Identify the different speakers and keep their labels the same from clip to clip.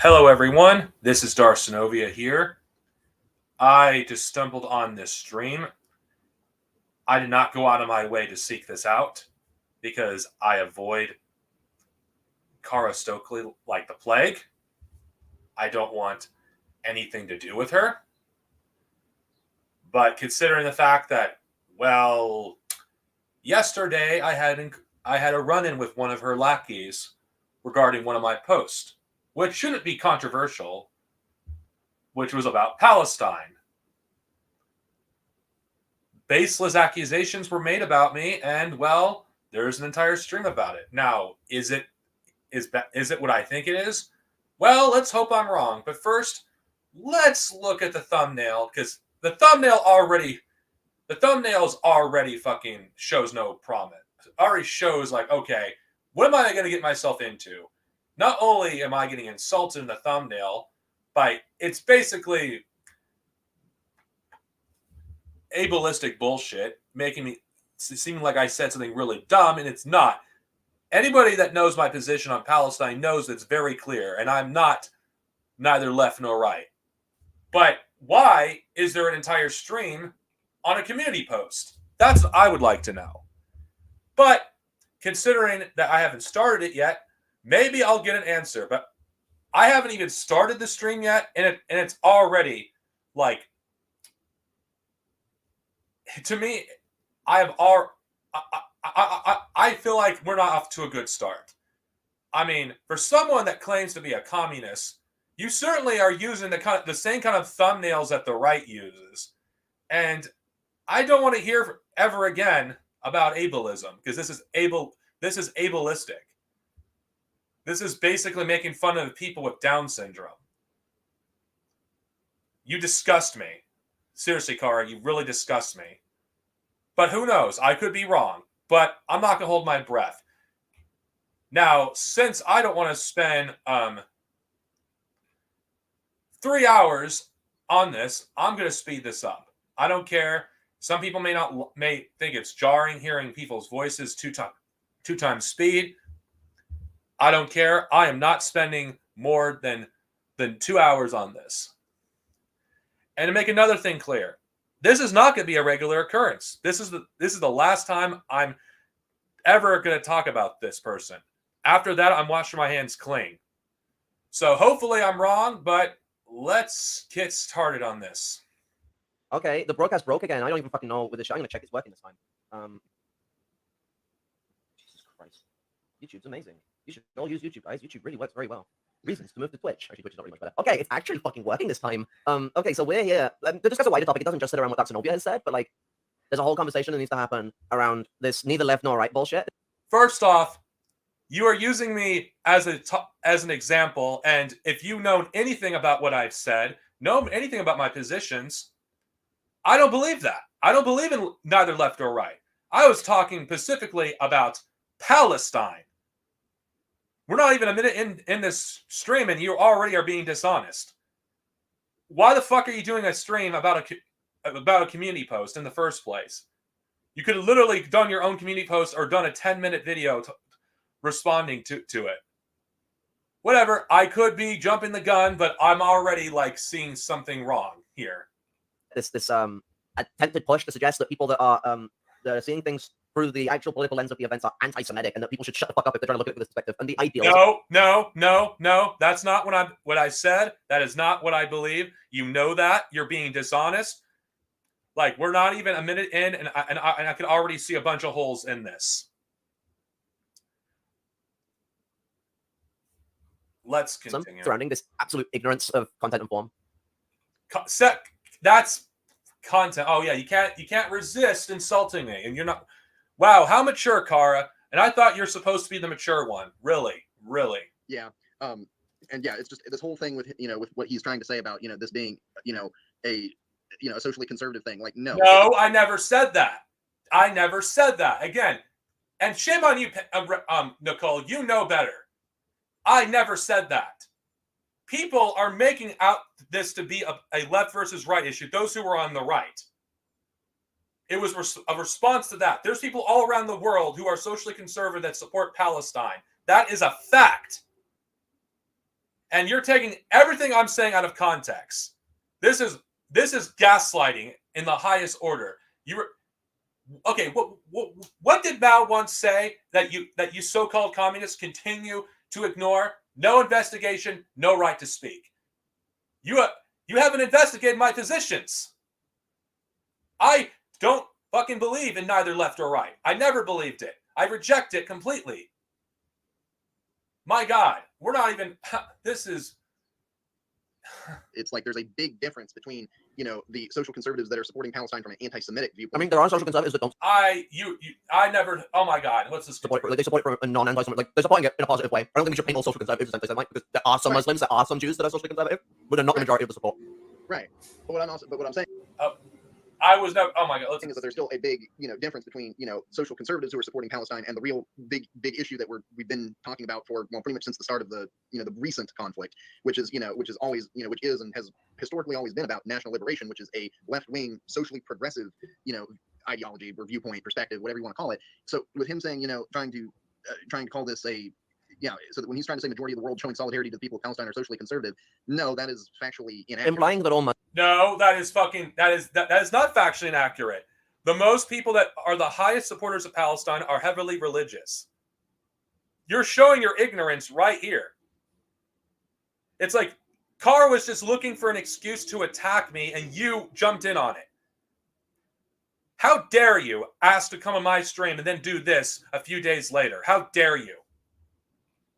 Speaker 1: Hello, everyone. This is Darcinovia here. I just stumbled on this stream. I did not go out of my way to seek this out because I avoid Kara Stokely like the plague. I don't want anything to do with her. But considering the fact that, well, yesterday I had a run-in with one of her lackeys regarding one of my posts, which shouldn't be controversial, which was about Palestine. Baseless accusations were made about me, and well, there's an entire stream about it. Now, is it what I think it is? Well, let's hope I'm wrong. But first, let's look at the thumbnail because the thumbnail's already fucking shows no promise. Already shows like, okay, what am I going to get myself into? Not only am I getting insulted in the thumbnail, by it's basically ableistic bullshit, making me seem like I said something really dumb, and it's not. Anybody that knows my position on Palestine knows it's very clear, and I'm not neither left nor right. But why is there an entire stream on a community post? That's what I would like to know. But considering that I haven't started it yet, maybe I'll get an answer. But I haven't even started the stream yet, and it's already like, to me, I feel like we're not off to a good start. I mean, for someone that claims to be a communist, you certainly are using the same kind of thumbnails that the right uses. And I don't want to hear ever again about ableism because this is ableistic. This is basically making fun of the people with Down syndrome. You disgust me. Seriously, Kara, you really disgust me. But who knows? I could be wrong. But I'm not going to hold my breath. Now, since I don't want to spend 3 hours on this, I'm going to speed this up. I don't care. Some people may think it's jarring hearing people's voices two times speed. I don't care. I am not spending more than 2 hours on this. And to make another thing clear, this is not going to be a regular occurrence. This is the last time I'm ever going to talk about this person. After that, I'm washing my hands clean. So hopefully I'm wrong, but let's get started on this.
Speaker 2: Okay, the broadcast broke again. I don't even fucking know with the show. I'm gonna check it's working this time. Jesus Christ. YouTube's amazing. You should all use YouTube, guys. YouTube really works very well. Reasons to move to Twitch. Actually, Twitch is not really much better. Okay, it's actually fucking working this time. Okay, so we're here to discuss a wider topic. It doesn't just sit around what Daxonovia has said, but like, there's a whole conversation that needs to happen around this neither left nor right bullshit.
Speaker 1: First off, you are using me as an example, and if you know anything about what I've said, know anything about my positions, I don't believe that. I don't believe in neither left or right. I was talking specifically about Palestine. We're not even a minute in this stream, and you already are being dishonest. Why the fuck are you doing a stream about a community post in the first place? You could have literally done your own community post or done a 10-minute video responding to it. Whatever. I could be jumping the gun, but I'm already like seeing something wrong here.
Speaker 2: This attempted push to suggest that people that are seeing things through the actual political lens of the events are anti-Semitic, and that people should shut the fuck up if they're trying to look at it from this perspective. And the ideal.
Speaker 1: No. That's not what I said. That is not what I believe. You know that. You're being dishonest. Like, we're not even a minute in, and I can already see a bunch of holes in this. Let's continue.
Speaker 2: Surrounding this absolute ignorance of content and form.
Speaker 1: That's content. Oh yeah, you can't resist insulting me, and you're not. Wow, how mature, Kara. And I thought you're supposed to be the mature one. Really.
Speaker 3: Yeah. And yeah, it's just this whole thing with with what he's trying to say about this being a socially conservative thing. Like, no,
Speaker 1: I never said that. Again, and shame on you, Nicole. You know better. I never said that. People are making out this to be a left versus right issue. Those who are on the right. It was a response to that. There's people all around the world who are socially conservative that support Palestine. That is a fact. and you're taking everything I'm saying out of context. This is gaslighting in the highest order. You were okay. What did Mao once say that you so-called communists continue to ignore? No investigation, no right to speak. You haven't investigated my positions. I don't fucking believe in neither left or right. I never believed it. I reject it completely. My God, we're not even. This is.
Speaker 3: It's like there's a big difference between, you know, the social conservatives that are supporting Palestine from an anti-Semitic viewpoint.
Speaker 2: I mean, there are social conservatives that don't
Speaker 1: I never. Oh my God, what's this?
Speaker 2: support it. Like, they support it from a non-anti-Semitic. Like, they're supporting it in a positive way. I don't think we should paint all social conservatives as anti-Semitic, because there are some Muslims, there are some Jews that are socially conservative, but they're not the majority of the support.
Speaker 3: Right. But what I'm saying
Speaker 1: I was never. Oh my God,
Speaker 3: is that there's still a big, you know, difference between, you know, social conservatives who are supporting Palestine and the real big issue that we've been talking about for, well, pretty much since the start of the, you know, the recent conflict, which is always, you know, which is and has historically always been about national liberation, which is a left-wing, socially progressive, you know, ideology or viewpoint, perspective, whatever you want to call it. So with him saying, you know, trying to call this a, yeah, so that when he's trying to say majority of the world showing solidarity to the people of Palestine are socially conservative, no, that is factually inaccurate.
Speaker 2: Implying that all
Speaker 1: No, that is not factually inaccurate. The most people that are the highest supporters of Palestine are heavily religious. You're showing your ignorance right here. It's like Carr was just looking for an excuse to attack me, and you jumped in on it. How dare you ask to come on my stream and then do this a few days later? How dare you?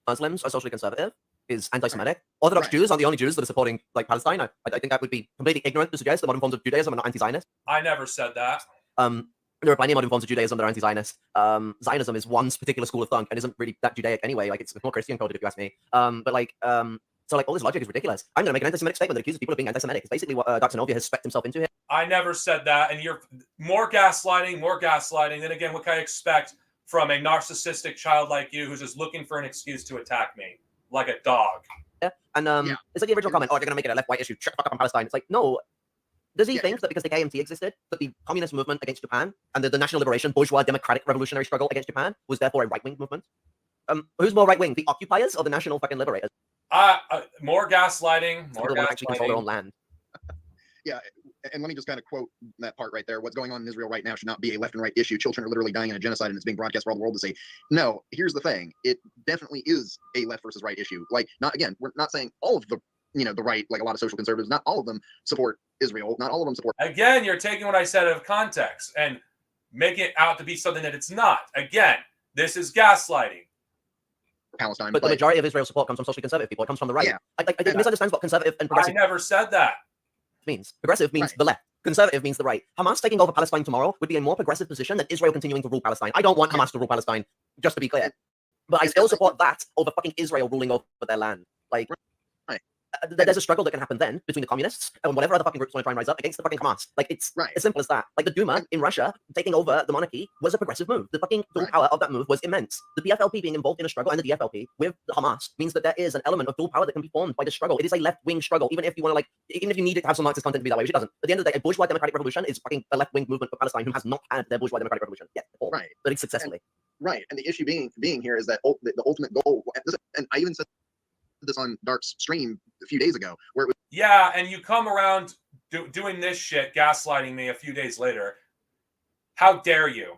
Speaker 2: Muslims are socially conservative is anti-Semitic. Orthodox Jews are the only Jews that are supporting like Palestine. I think that would be completely ignorant to suggest that modern forms of Judaism are not anti-Zionist.
Speaker 1: I never said that.
Speaker 2: There are plenty of modern forms of Judaism that are anti-Zionist. Zionism is one particular school of thought and isn't really that Judaic anyway. Like, it's more Christian coded if you ask me. So like all this logic is ridiculous. I'm going to make an anti-Semitic statement that accuses people of being anti-Semitic. It's basically what Dr. Novia has spec'd himself into here.
Speaker 1: I never said that, and you're more gaslighting. Then again, what can I expect from a narcissistic child like you who's just looking for an excuse to attack me like a dog?
Speaker 2: Yeah, and it's like the original comment, oh, you're going to make it a left-white issue, fuck up on Palestine. It's like, no. Does he think that because the KMT existed, that the communist movement against Japan and the national liberation, bourgeois democratic revolutionary struggle against Japan was therefore a right-wing movement? Who's more right-wing, the occupiers or the national fucking liberators?
Speaker 1: More gaslighting. More
Speaker 2: People want to actually control their own land.
Speaker 3: Yeah, and let me just kind of quote that part right there. What's going on in Israel right now should not be a left and right issue. Children are literally dying in a genocide, and it's being broadcast for all the world to see. No, here's the thing. It definitely is a left versus right issue. Like, not again, we're not saying all of the, you know, the right, like a lot of social conservatives, not all of them support Israel. Not all of them support.
Speaker 1: Again, you're taking what I said out of context and making it out to be something that it's not. Again, this is gaslighting.
Speaker 3: Palestine.
Speaker 2: But the majority of Israel's support comes from socially conservative people. It comes from the right.
Speaker 3: Yeah.
Speaker 2: I misunderstands what conservative and progressive
Speaker 1: I never said that.
Speaker 2: means. Progressive means
Speaker 3: Right.
Speaker 2: the left. Conservative means the right. Hamas taking over Palestine tomorrow would be a more progressive position than Israel continuing to rule Palestine. I don't want Hamas to rule Palestine, just to be clear. But I still support that over fucking Israel ruling over their land. Like,
Speaker 3: Right.
Speaker 2: There's a struggle that can happen then between the communists and whatever other fucking groups want to try and rise up against the fucking Hamas. Like, it's as simple as that. Like, the Duma in Russia taking over the monarchy was a progressive move. The fucking dual power of that move was immense. The DFLP being involved in a struggle and the DFLP with the Hamas means that there is an element of dual power that can be formed by the struggle. It is a left-wing struggle, even if you want to, like, even if you need it to have some Marxist content to be that way, which it doesn't. At the end of the day, a bourgeois democratic revolution is fucking a left-wing movement for Palestine who has not had their bourgeois democratic revolution yet before.
Speaker 3: Right.
Speaker 2: But it's successfully.
Speaker 3: Right, and the issue being here is that the ultimate goal, and I even said this on Dark's stream a few days ago, where it was.
Speaker 1: Yeah, and you come around doing this shit, gaslighting me a few days later. How dare you?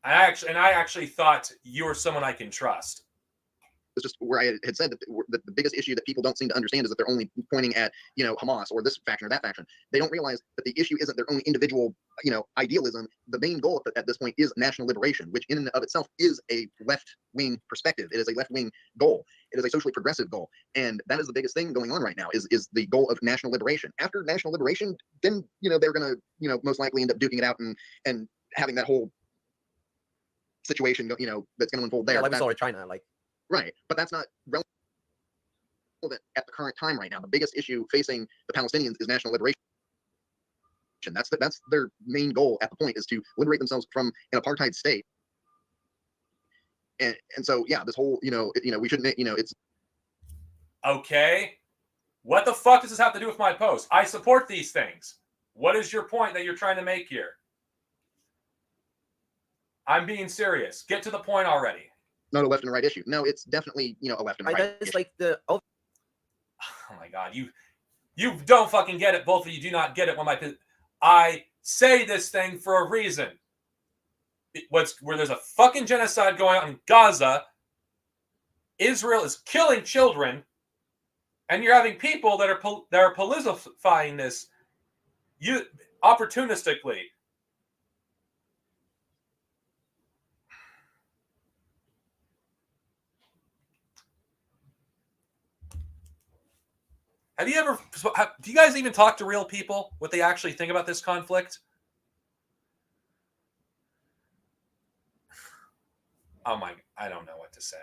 Speaker 1: I actually thought you were someone I can trust.
Speaker 3: Was just where I had said that the biggest issue that people don't seem to understand is that they're only pointing at, you know, Hamas or this faction or that faction. They don't realize that the issue isn't their own individual, you know, idealism. The main goal at this point is national liberation, which in and of itself is a left-wing perspective. It is a left-wing goal. It is a socially progressive goal, and that is the biggest thing going on right now. Is the goal of national liberation. After national liberation, then, you know, they're gonna, you know, most likely end up duking it out and having that whole situation, you know, that's gonna unfold there.
Speaker 2: Yeah, like we saw in China, like.
Speaker 3: Right, but that's not relevant at the current time right now. The biggest issue facing the Palestinians is national liberation. That's their main goal at the point, is to liberate themselves from an apartheid state. And so, yeah, this whole, you know, we shouldn't, you know, it's
Speaker 1: okay. What the fuck does this have to do with my post? I support these things. What is your point that you're trying to make here? I'm being serious. Get to the point already.
Speaker 3: not a left and right issue. No, it's definitely a left and right.
Speaker 2: There's
Speaker 3: issue.
Speaker 2: like the
Speaker 1: Oh my god, you don't fucking get it. Both of you do not get it. I say this thing for a reason. Where there's a fucking genocide going on in Gaza, Israel is killing children, and you're having people that are politicizing this, opportunistically. Do you guys even talk to real people? What they actually think about this conflict? Oh my, I don't know what to say.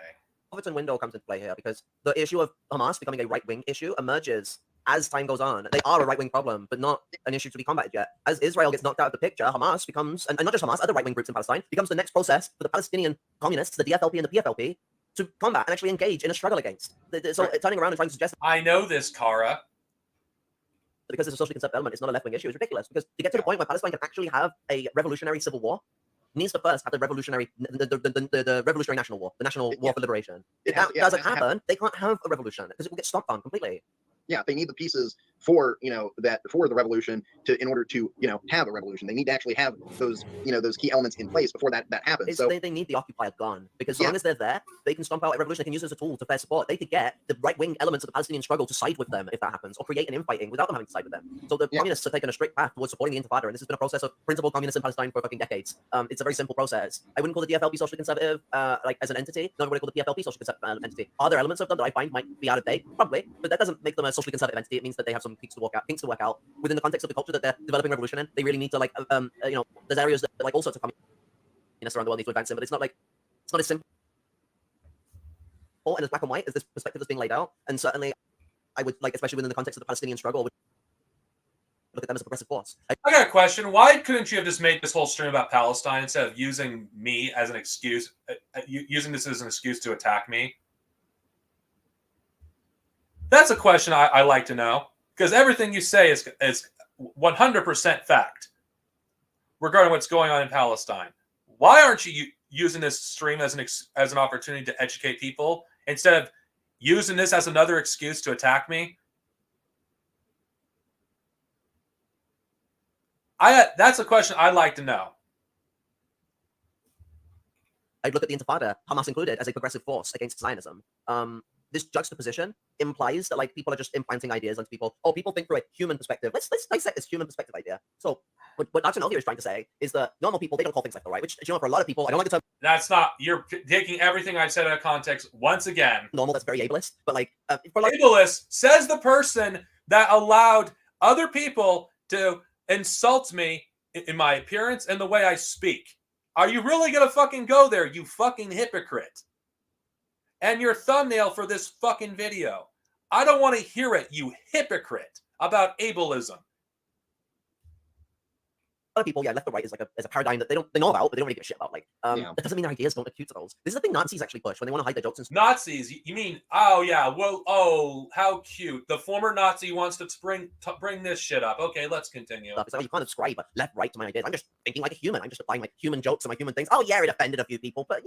Speaker 2: Overton window comes into play here because the issue of Hamas becoming a right-wing issue emerges as time goes on. They are a right-wing problem, but not an issue to be combated yet. As Israel gets knocked out of the picture, Hamas becomes, and not just Hamas, other right-wing groups in Palestine, becomes the next process for the Palestinian communists, the DFLP and the PFLP, to combat and actually engage in a struggle against. So turning around and trying to suggest...
Speaker 1: I know this, Kara.
Speaker 2: Because it's a socially conservative element, it's not a left-wing issue. It's ridiculous. Because to get to the point where Palestine can actually have a revolutionary civil war, needs to first have the revolutionary national war, the national war for liberation. If that doesn't happen, they can't have a revolution because it will get stomped on completely.
Speaker 3: Yeah, they need the pieces for for the revolution in order to have a revolution. They need to actually have those those key elements in place before that happens. So
Speaker 2: they need the occupier gone because so long as they're there, they can stomp out a revolution. They can use it as a tool to fair support. They could get the right wing elements of the Palestinian struggle to side with them if that happens, or create an infighting without them having to side with them. So the communists have taken a strict path towards supporting the Intifada, and this has been a process of principled communists in Palestine for fucking decades. It's a very simple process. I wouldn't call the DFLP socially conservative as an entity. Nor would I call the PFLP socially conservative entity. Are there elements of them that I find might be out of date? Probably, but that doesn't make them a socially conservative entity. It means that they have some kinks to work out within the context of the culture that they're developing revolution in. They really need to there's areas that all sorts of communists around the world need to advance in, but it's not as simple and as black and white as this perspective that's being laid out. And certainly, I would especially within the context of the Palestinian struggle, would look at them as a progressive force.
Speaker 1: I got a question. Why couldn't you have just made this whole stream about Palestine instead of using me as an excuse, using this as an excuse to attack me? That's a question I like to know. Because everything you say is 100% fact regarding what's going on in Palestine. Why aren't you using this stream as an opportunity to educate people instead of using this as another excuse to attack me? That's a question I'd like to know.
Speaker 2: I'd look at the Intifada, Hamas included, as a progressive force against Zionism. This juxtaposition implies that people are just implanting ideas onto people. Oh, people think through a human perspective. Let's dissect this human perspective idea. So what Dr. Novia is trying to say is that normal people, they don't call things left or right, which for a lot of people, I don't like the term.
Speaker 1: That's not, you're taking everything I've said out of context once again.
Speaker 2: Normal, that's very ableist, but
Speaker 1: ableist says the person that allowed other people to insult me in my appearance and the way I speak. Are you really gonna fucking go there, you fucking hypocrite? And your thumbnail for this fucking video. I don't want to hear it, you hypocrite, about ableism.
Speaker 2: Other people, left or right is a paradigm that they know about, but they don't really give a shit about. That doesn't mean their ideas don't accuse those. This is the thing Nazis actually push when they want to hide their jokes and stuff.
Speaker 1: Nazis, you mean? Oh yeah, well, oh how cute. The former Nazi wants to bring this shit up. Okay, let's continue.
Speaker 2: It's you can't ascribe left, right to my ideas. I'm just thinking like a human. I'm just applying my human jokes and my human things. Oh yeah, it offended a few people, but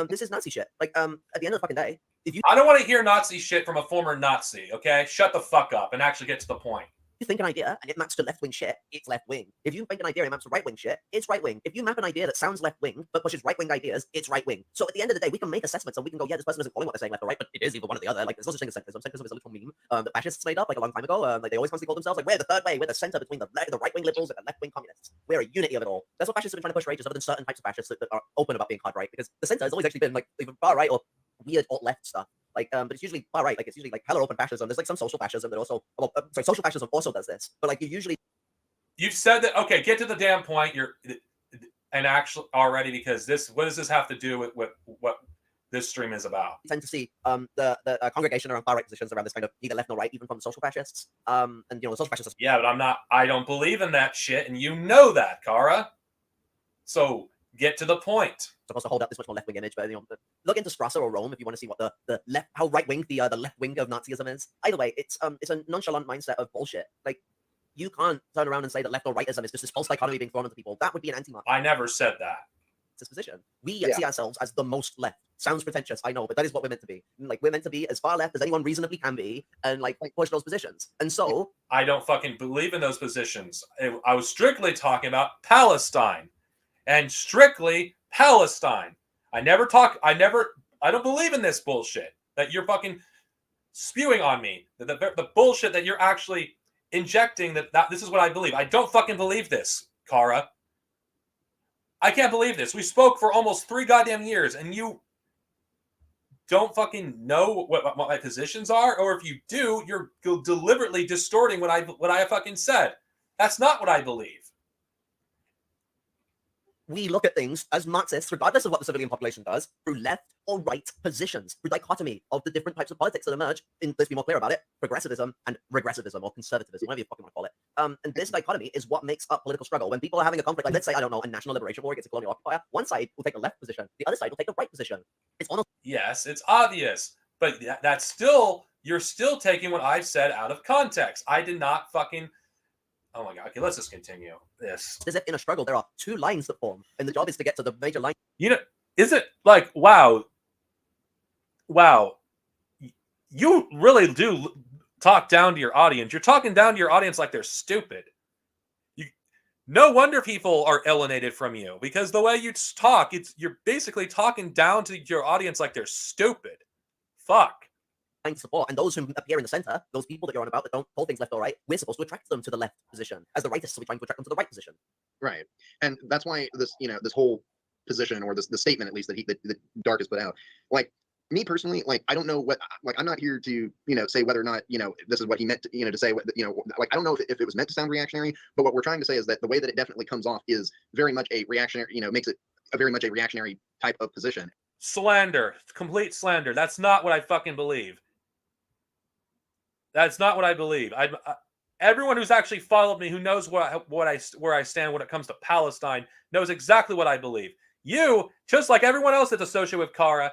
Speaker 2: this is Nazi shit. At the end of the fucking day,
Speaker 1: I don't want to hear Nazi shit from a former Nazi. Okay, shut the fuck up and actually get to the point.
Speaker 2: You think an idea and it maps to left-wing shit, it's left-wing. If you think an idea and it maps to right-wing shit, it's right-wing. If you map an idea that sounds left-wing but pushes right-wing ideas, it's right-wing. So at the end of the day, we can make assessments and we can go, this person isn't calling what they're saying left or right, but it is either one or the other. There's no such thing as centrism. Centrism is a little meme that fascists made up a long time ago. They always constantly call themselves we're the third way, we're the center between the right-wing liberals and the left-wing communists. We're a unity of it all. That's what fascists have been trying to push for ages, other than certain types of fascists that are open about being hard right, because the center has always actually been either far right or weird alt-left stuff. But it's usually far right. It's usually hella open fascism. There's some social fascism that also, social fascism also does this. But
Speaker 1: you've said that. Okay, get to the damn point. Already because what does this have to do with what this stream is about?
Speaker 2: You tend to see the congregation around far right positions around this kind of neither left nor right, even from the social fascists. And the social fascists.
Speaker 1: Yeah, but I don't believe in that shit, and you know that, Kara. So get to the point.
Speaker 2: Supposed to hold up this much more left-wing image, but look into Strasser or Rome if you want to see what the left, how right-wing the left wing of Nazism is. Either way, it's a nonchalant mindset of bullshit. You can't turn around and say that left or rightism is just this false dichotomy being thrown onto people. That would be an anti-Marxist.
Speaker 1: I never said that.
Speaker 2: Position. We see ourselves as the most left. Sounds pretentious, I know, but that is what we're meant to be. Like, we're meant to be as far left as anyone reasonably can be, and like push those positions. And so
Speaker 1: I don't fucking believe in those positions. I was strictly talking about Palestine, and strictly Palestine. I don't believe in this bullshit that you're fucking spewing on me. The bullshit that you're actually injecting that this is what I believe. I don't fucking believe this, Kara. I can't believe this. We spoke for almost 3 goddamn years, and you don't fucking know what my positions are, or if you do, you're deliberately distorting what I fucking said. That's not what I believe.
Speaker 2: we look at things as Marxists, regardless of what the civilian population does, through left or right positions, through dichotomy of the different types of politics that emerge. Let's be more clear about it: progressivism and regressivism, or conservatism, whatever you fucking want to call it. And this dichotomy is what makes up political struggle. When people are having a conflict, like let's say, I don't know, a national liberation war against a colonial occupier, one side will take the left position, the other side will take the right position. It's almost
Speaker 1: Yes, it's obvious, but that's still, you're still taking what I've said out of context. I did not fucking. Oh my god. Okay, let's just continue this.
Speaker 2: as if in a struggle there are 2 lines that form, and the job is to get to the major line.
Speaker 1: You know, is it like, wow, you really do talk down to your audience. You're talking down to your audience like they're stupid. No wonder people are alienated from you, because the way you talk, you're basically talking down to your audience like they're stupid. Fuck.
Speaker 2: Support, and those who appear in the center, those people that you're on about that don't hold things left or right, we're supposed to attract them to the left position. As the rightists, we're trying to attract them to the right position.
Speaker 3: Right, and that's why this, this whole position, or the statement at least that Dark has put out, like, me personally, like, I don't know what, like, I'm not here to, say whether or not, this is what he meant to, to say, what, like, I don't know if it was meant to sound reactionary, but what we're trying to say is that the way that it definitely comes off is very much a reactionary, makes it very much a reactionary type of position.
Speaker 1: Slander, complete slander. That's not what I fucking believe. That's not what I believe. Everyone who's actually followed me, who knows where I stand when it comes to Palestine, knows exactly what I believe. You, just like everyone else that's associated with Kara,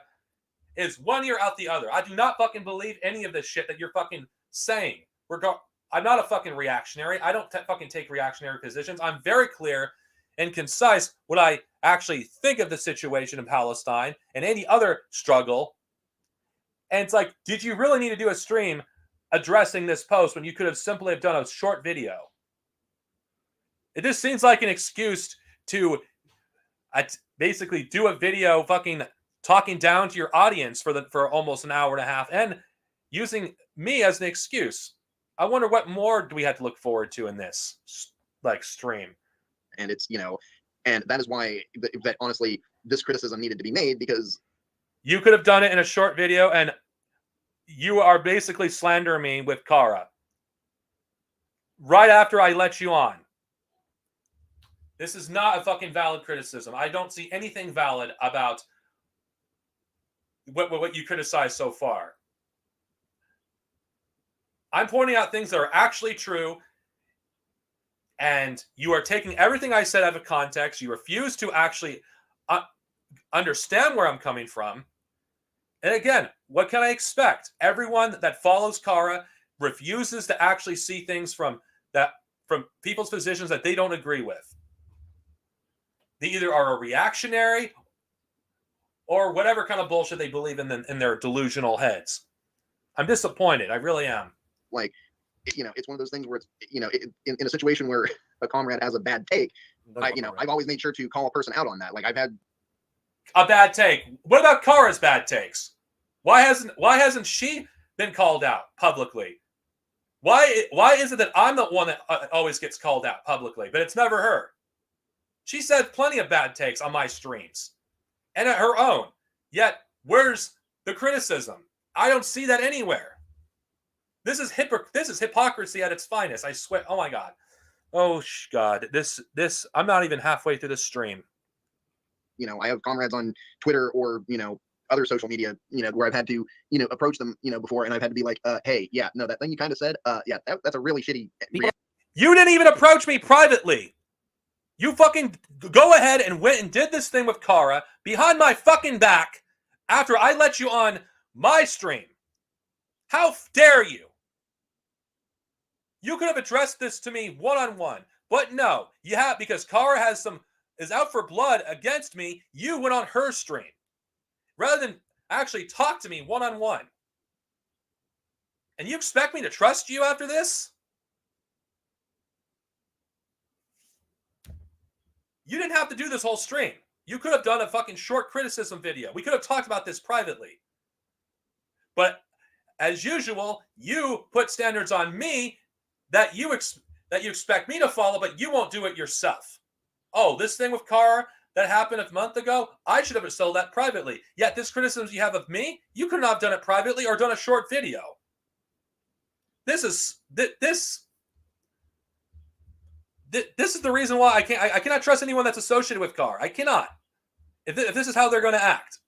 Speaker 1: is one ear out the other. I do not fucking believe any of this shit that you're fucking saying. I'm not a fucking reactionary. I don't fucking take reactionary positions. I'm very clear and concise what I actually think of the situation in Palestine and any other struggle. And it's like, did you really need to do a stream addressing this post when you could have simply have done a short video? It just seems like an excuse to basically do a video fucking talking down to your audience for almost an hour and a half and using me as an excuse. I wonder what more do we have to look forward to in this stream.
Speaker 3: And it's, and that is why that honestly this criticism needed to be made, because
Speaker 1: you could have done it in a short video, and you are basically slandering me with Kara right after I let you on. This is not a fucking valid criticism. I don't see anything valid about what you criticized so far. I'm pointing out things that are actually true, and you are taking everything I said out of context. You refuse to actually understand where I'm coming from. And again, what can I expect? Everyone that follows Kara refuses to actually see things from people's positions that they don't agree with. They either are a reactionary or whatever kind of bullshit they believe in their delusional heads. I'm disappointed. I really am.
Speaker 3: Like, it's one of those things where it's, in a situation where a comrade has a bad take, I've always made sure to call a person out on that. Like, I've had
Speaker 1: a bad take. What about Kara's bad takes? Why hasn't she been called out publicly? Why is it that I'm the one that always gets called out publicly, but it's never her? She said plenty of bad takes on my streams and at her own. Yet, where's the criticism? I don't see that anywhere. This is hypocrisy at its finest. I swear. Oh my god. Oh god. This I'm not even halfway through the stream.
Speaker 3: I have comrades on Twitter or, other social media, where I've had to, approach them, before, and I've had to be like, hey, yeah, no, that thing you kind of said, yeah, that's a really shitty.
Speaker 1: You didn't even approach me privately. You fucking go ahead and went and did this thing with Kara behind my fucking back after I let you on my stream. How dare you? You could have addressed this to me one-on-one, but no, you have, because Kara is out for blood against me. You went on her stream rather than actually talk to me one-on-one. And you expect me to trust you after this? You didn't have to do this whole stream. You could have done a fucking short criticism video. We could have talked about this privately. But as usual, you put standards on me that you expect me to follow, but you won't do it yourself. Oh, this thing with Kara that happened a month ago, I should have settled that privately. Yet this criticism you have of me, you could not have done it privately or done a short video. This is this is the reason why I cannot trust anyone that's associated with Kara. I cannot. If this is how they're going to act,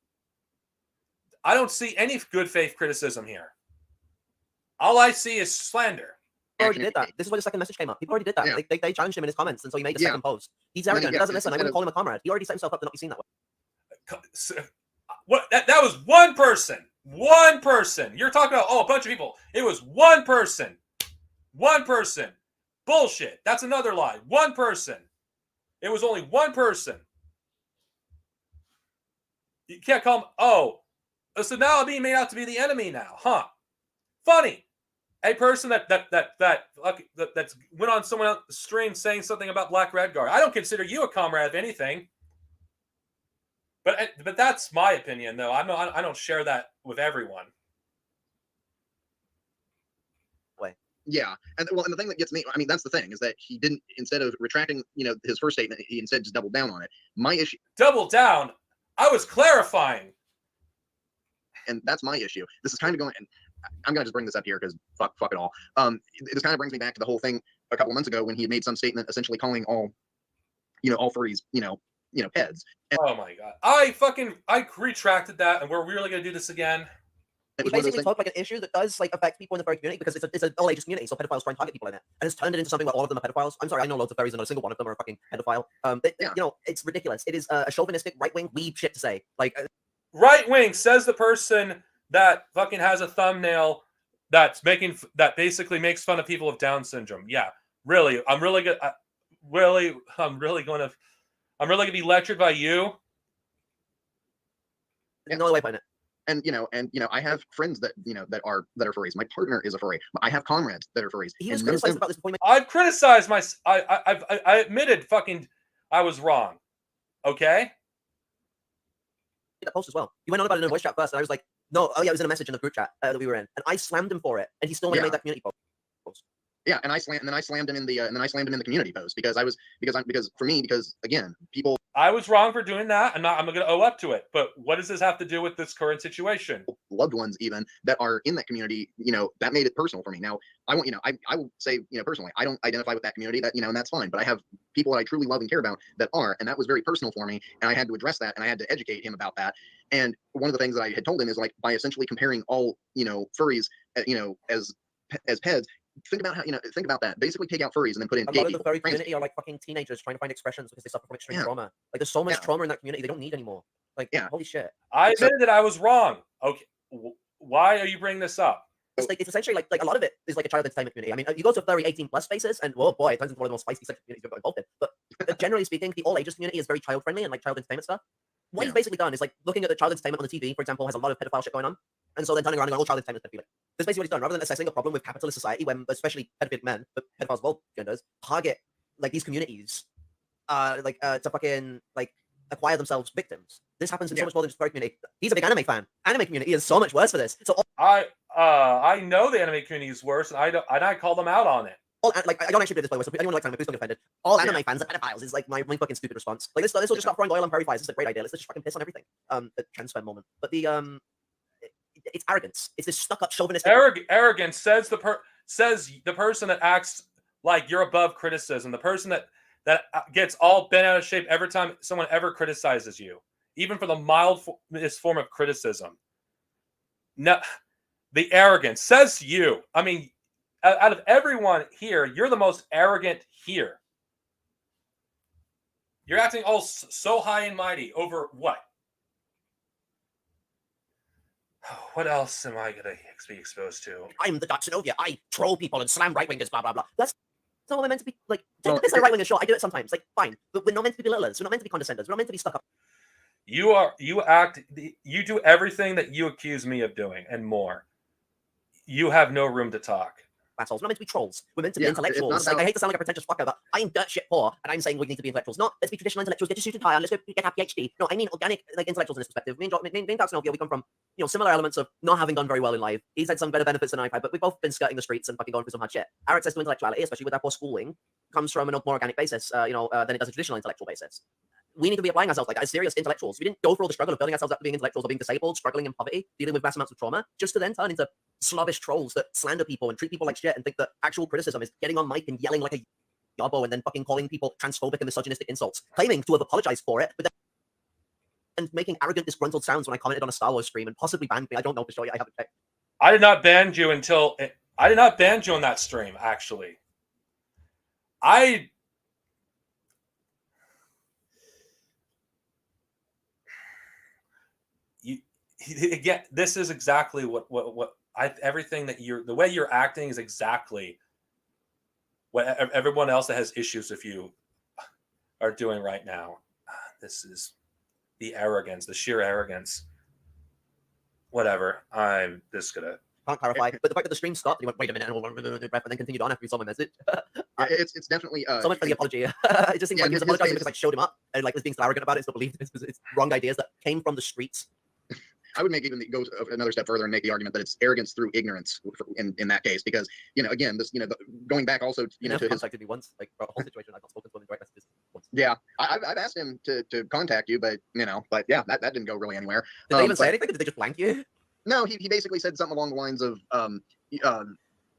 Speaker 1: I don't see any good faith criticism here. All I see is slander.
Speaker 2: Already did that. This is why the second message came up. People already did that.
Speaker 3: Yeah.
Speaker 2: They challenged him in his comments, and so he made a
Speaker 3: Yeah.
Speaker 2: second post. He's arrogant. He
Speaker 3: yeah,
Speaker 2: doesn't listen. I
Speaker 3: instead
Speaker 2: wouldn't
Speaker 3: of-
Speaker 2: call him a comrade. He already set himself up to not be seen that way.
Speaker 1: What that was one person. One person. You're talking about a bunch of people. It was one person. One person. Bullshit. That's another lie. One person. It was only one person. You can't call him. Oh, so now I'm being made out to be the enemy now, huh? Funny. A person that went on someone else's stream saying something about Black Redguard. I don't consider you a comrade of anything. But that's my opinion, though. I don't share that with everyone.
Speaker 3: Yeah, and the thing that gets me, I mean, that's the thing, is that he didn't, instead of retracting, his first statement, he instead just doubled down on it. My issue,
Speaker 1: Double down. I was clarifying.
Speaker 3: and that's my issue. This is kind of going, and I'm gonna just bring this up here because fuck it all. This kind of brings me back to the whole thing a couple of months ago when he had made some statement essentially calling all furries, peds. And
Speaker 1: Oh my god. I retracted that, and we're really gonna do this again.
Speaker 3: it
Speaker 2: He
Speaker 3: was one of those
Speaker 2: basically
Speaker 3: things.
Speaker 2: talked like an issue that does affect people in the furry community because it's an all ages community, so pedophiles try and target people in it, and it's turned it into something where all of them are pedophiles. I'm sorry, I know loads of furries, and not a single one of them are a fucking pedophile.
Speaker 3: Yeah.
Speaker 2: It's ridiculous. It is a chauvinistic right wing weeb shit to say. Like,
Speaker 1: Right wing, says the person that fucking has a thumbnail that basically makes fun of people with Down syndrome. Yeah, really, I'm really gonna be lectured by you.
Speaker 3: Yeah.
Speaker 2: no other way of putting it.
Speaker 3: And I have friends that that are furries. My partner is a furry. I have comrades that are furries.
Speaker 2: He was
Speaker 3: and none of
Speaker 2: criticized
Speaker 3: them-
Speaker 2: about this before he
Speaker 1: I've criticized I admitted fucking I was wrong. Okay?
Speaker 2: made that post as well. He went on about it in a voice chat first, and I was like, no, oh yeah, it was in a message in the group chat that we were in, and I slammed him for it, and he still went and
Speaker 3: Yeah.
Speaker 2: made that community post.
Speaker 3: Yeah, and I slammed him in the community post because again, people
Speaker 1: I was wrong for doing that. I'm gonna owe up to it. But what does this have to do with this current situation?
Speaker 3: loved ones even that are in that community, that made it personal for me. Now, I will say, personally, I don't identify with that community, that and that's fine. But I have people that I truly love and care about that are, and that was very personal for me, and I had to address that, and I had to educate him about that. And one of the things that I had told him is, like, by essentially comparing all furries, as pets. Think about that. Basically, take out furries and then put in
Speaker 2: A
Speaker 3: gay
Speaker 2: lot of the
Speaker 3: people,
Speaker 2: furry
Speaker 3: trans
Speaker 2: community are like fucking teenagers trying to find expressions because they suffer from extreme
Speaker 3: Yeah.
Speaker 2: trauma. Like, there's so much
Speaker 3: Yeah.
Speaker 2: trauma in that community they don't need anymore. Like,
Speaker 3: Yeah.
Speaker 2: holy shit.
Speaker 1: I
Speaker 3: So-
Speaker 1: admitted that I was wrong. Okay. Why are you bringing this up?
Speaker 2: It's essentially like a lot of it is like a child entertainment community. I mean, you go to furry 18+ spaces, and oh boy, it turns into one of the most spicy sex communities you've got involved in. But generally speaking, the all ages community is very child friendly and like child entertainment stuff. What he's
Speaker 3: Yeah.
Speaker 2: basically done is like looking at the child entertainment on the TV, for example, has a lot of pedophile shit going on, and so then turning around and going, "Oh, child entertainment is pedophilic." That's basically what he's done. Rather than assessing a problem with capitalist society, when especially pedophile men, but pedophiles of all genders, target like these communities, to fucking like acquire themselves victims. This happens in so
Speaker 3: Yeah.
Speaker 2: much more than just the furry community. He's a big anime fan. Anime community is so much worse for this. So
Speaker 1: I know the anime community is worse, and I call them out on it.
Speaker 2: I don't actually do this by the way, so anyone who likes anime, please don't get offended. All
Speaker 3: Yeah.
Speaker 2: anime fans are pedophiles is like my fucking stupid response. Like this will just stop throwing oil on furry fires. It's a great idea. Let's just fucking piss on everything. The transfer moment. But it's arrogance. It's this stuck up chauvinistic.
Speaker 1: Arrogance says the person that acts like you're above criticism, the person that gets all bent out of shape every time someone ever criticizes you, even for the mildest form of criticism. No, the arrogance says you. I mean, out of everyone here, you're the most arrogant here. You're acting all so high and mighty over what? What else am I going to be exposed to?
Speaker 2: I'm the Dark Synovia. I troll people and slam right wingers. Blah blah blah. That's not what we're meant to be like. Take
Speaker 3: Well,
Speaker 2: the piss out of right wingers. Sure, I do it sometimes. Like fine, but we're not meant to be belittlers. We're not meant to be condescenders. We're not meant to be stuck up.
Speaker 1: You do everything that you accuse me of doing and more. You have no room to talk.
Speaker 2: Assholes. We're not meant to be trolls. We're meant to be
Speaker 3: Yeah, it's not
Speaker 2: intellectuals. Like,
Speaker 3: about-
Speaker 2: I hate to sound like a pretentious fucker, but I am dirt shit poor, and I'm saying we need to be intellectuals. Not let's be traditional intellectuals, get your suit and tie on, let's go get our PhD. No, I mean organic, like intellectuals in this perspective. Me and Dark Snowfield, we come from, you know, similar elements of not having done very well in life. He's had some better benefits than I've had, but we've both been skirting the streets and fucking going through some hard shit. Our access to intellectuality, especially with our poor schooling, comes from a more organic basis, than it does a traditional intellectual basis. We need to be applying ourselves like as serious intellectuals. We didn't go through all the struggle of building ourselves up to being intellectuals or being disabled, struggling in poverty, dealing with vast amounts of trauma, just to then turn into slobbish trolls that slander people and treat people like shit and think that actual criticism is getting on mic and yelling like a yobbo and then fucking calling people transphobic and misogynistic insults, claiming to have apologized for it, but then and making arrogant, disgruntled sounds when I commented on a Star Wars stream and possibly banned me. I don't know for sure yet. I haven't checked.
Speaker 1: I did not ban you I did not ban you on that stream, actually. Again, this is exactly everything that the way you're acting is exactly what everyone else that has issues with you are doing right now. This is the arrogance, the sheer arrogance. Whatever. I'm just gonna.
Speaker 2: Can't clarify, but the fact that the stream stopped, he went, wait a minute, and then continued on after he saw my message.
Speaker 3: It's definitely
Speaker 2: So much for the apology. It just seems like he was apologizing because I showed him up and like was being so arrogant about it, so believed it's wrong ideas that came from the streets.
Speaker 3: I would make go another step further and make the argument that it's arrogance through ignorance in that case, because again, this going back also to his
Speaker 2: contacted me once, like for a whole situation. I've not spoken to him in direct messages once.
Speaker 3: Yeah, I've asked him to contact you, but yeah, that didn't go really anywhere.
Speaker 2: Did they even say anything? Or did they just blank you?
Speaker 3: No, he basically said something along the lines of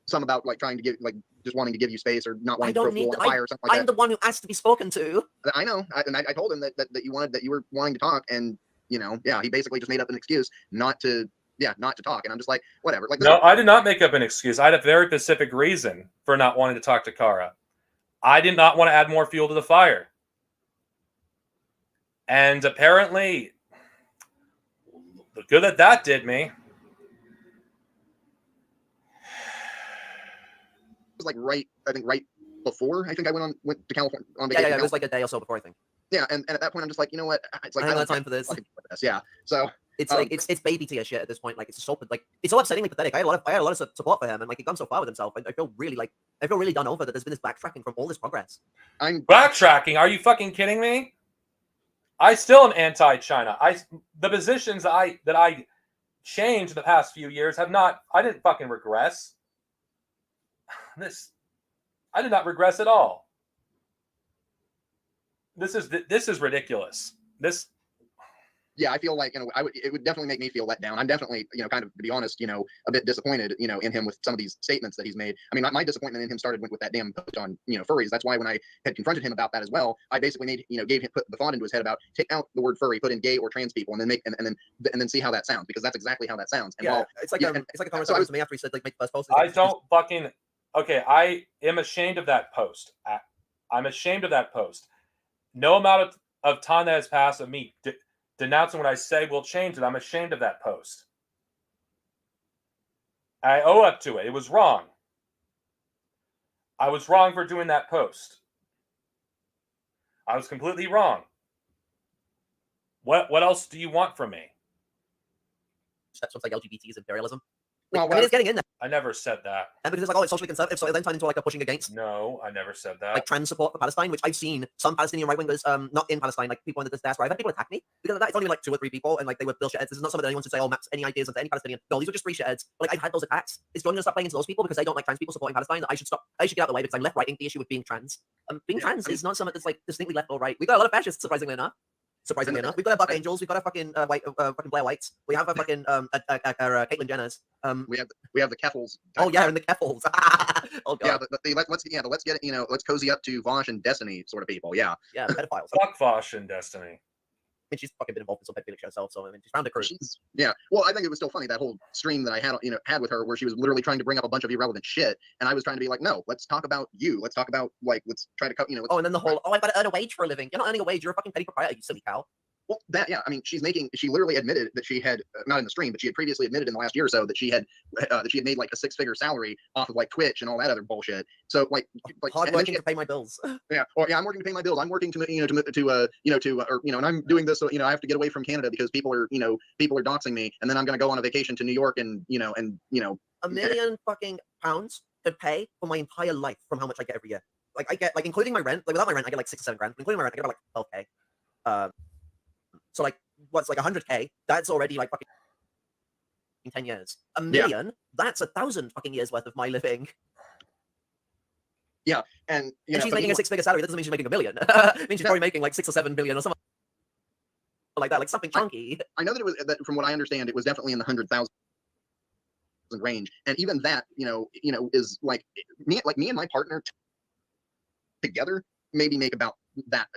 Speaker 3: some about like trying to give just wanting to give you space or not wanting to throw fuel on fire or something like that.
Speaker 2: I'm the one who asked to be spoken to.
Speaker 3: I know, and I told him that you were wanting to talk, and yeah, he basically just made up an excuse not to talk, and I'm just like, whatever. Like,
Speaker 1: no, I did not make up an excuse. I had a very specific reason for not wanting to talk to Kara. I did not want to add more fuel to the fire, and apparently, the good that did me.
Speaker 3: It was like right before I went to California on
Speaker 2: vacation.
Speaker 3: Yeah,
Speaker 2: it was like a day or so before I think.
Speaker 3: Yeah, and at that point I'm just like, you know what? It's like
Speaker 2: I don't have time for this.
Speaker 3: Yeah, so
Speaker 2: it's like it's baby tier shit at this point. Like it's so upsettingly pathetic. I had a lot of support for him, and like he's gone so far with himself. I feel really done over that. There's been this backtracking from all this progress.
Speaker 3: I'm
Speaker 1: backtracking. Are you fucking kidding me? I still am anti-China. The positions that I changed in the past few years I didn't fucking regress. I did not regress at all. This is ridiculous.
Speaker 3: Yeah, I feel like it would definitely make me feel let down. I'm definitely kind of, to be honest, a bit disappointed in him with some of these statements that he's made. I mean, my disappointment in him started with that damn post on furries. That's why when I had confronted him about that as well, I basically put the thought into his head about take out the word furry, put in gay or trans people, and then and then see how that sounds, because that's exactly how that sounds. And
Speaker 2: it's like a conversation to me after he said like make the first post.
Speaker 1: I don't fucking okay. I am ashamed of that post. I'm ashamed of that post. No amount of time that has passed of me denouncing what I say will change it. I'm ashamed of that post. I owe up to it. It was wrong. I was wrong for doing that post. I was completely wrong. What else do you want from me?
Speaker 2: That's what's like LGBTs imperialism.
Speaker 3: Well,
Speaker 2: I mean, it's getting in there.
Speaker 1: I never said that.
Speaker 2: And because it's like, oh, it's socially conservative, so it then turned into like a pushing against.
Speaker 1: No, I never said that.
Speaker 2: Like trans support for Palestine, which I've seen some Palestinian right wingers, not in Palestine, like people in the diaspora. I've had people attack me because of that. It's only like 2 or 3 people, and like they were bullshit heads. This is not something that anyone should say, oh, Max, any ideas onto any Palestinian. No, these are just free shitheads. But like I've had those attacks. Is John going to stop playing into those people because they don't like trans people supporting Palestine? I should stop. I should get out of the way because I'm left writing the issue with being trans. Being trans is not something that's like distinctly left or right. We got a lot of fascists, surprisingly enough. We've got our Buck Angels, we've got our fucking fucking Blair Whites, we have our fucking Caitlyn Jenners.
Speaker 3: We have the Keffels.
Speaker 2: Oh yeah, and the Keffels. Oh god.
Speaker 3: Yeah, let's get let's cozy up to Vosh and Destiny sort of people. Yeah.
Speaker 2: Yeah, pedophiles.
Speaker 1: Fuck Vosh and Destiny.
Speaker 2: I mean, she's fucking been involved in some pedophilia herself, so I mean, she's found a crew.
Speaker 3: Yeah. Well, I think it was still funny that whole stream that I had with her, where she was literally trying to bring up a bunch of irrelevant shit, and I was trying to be like, no, let's talk about you. Let's talk about let's try to cut.
Speaker 2: Oh, and then the whole I've got to earn a wage for a living. You're not earning a wage. You're a fucking petty proprietor. You silly cow.
Speaker 3: Well, that yeah, I mean, she literally admitted that she had not in the stream, but she had previously admitted in the last year or so that she had made like a 6-figure salary off of like Twitch and all that other bullshit. So like
Speaker 2: hard working to pay my bills.
Speaker 3: Yeah, or yeah, I'm working to pay my bills. I'm working to and I'm doing this so I have to get away from Canada because people are doxing me, and then I'm gonna go on a vacation to New York and
Speaker 2: $1 million fucking pounds to pay for my entire life from how much I get every year. Like I get like including my rent, like without my rent I get like 6 or 7 grand. Including my rent I get about like 12K. So like what's like 100K? That's already like fucking 10 years. $1 million, that's 1,000 fucking years worth of my living.
Speaker 3: Yeah, and
Speaker 2: she's making a 6-figure salary. That doesn't mean she's making $1 million. It means she's probably making like 6 or 7 billion or something like that, like something chunky.
Speaker 3: I know that it was that from what I understand, it was definitely in the 100,000 range, and even that is like me and my partner together maybe make about that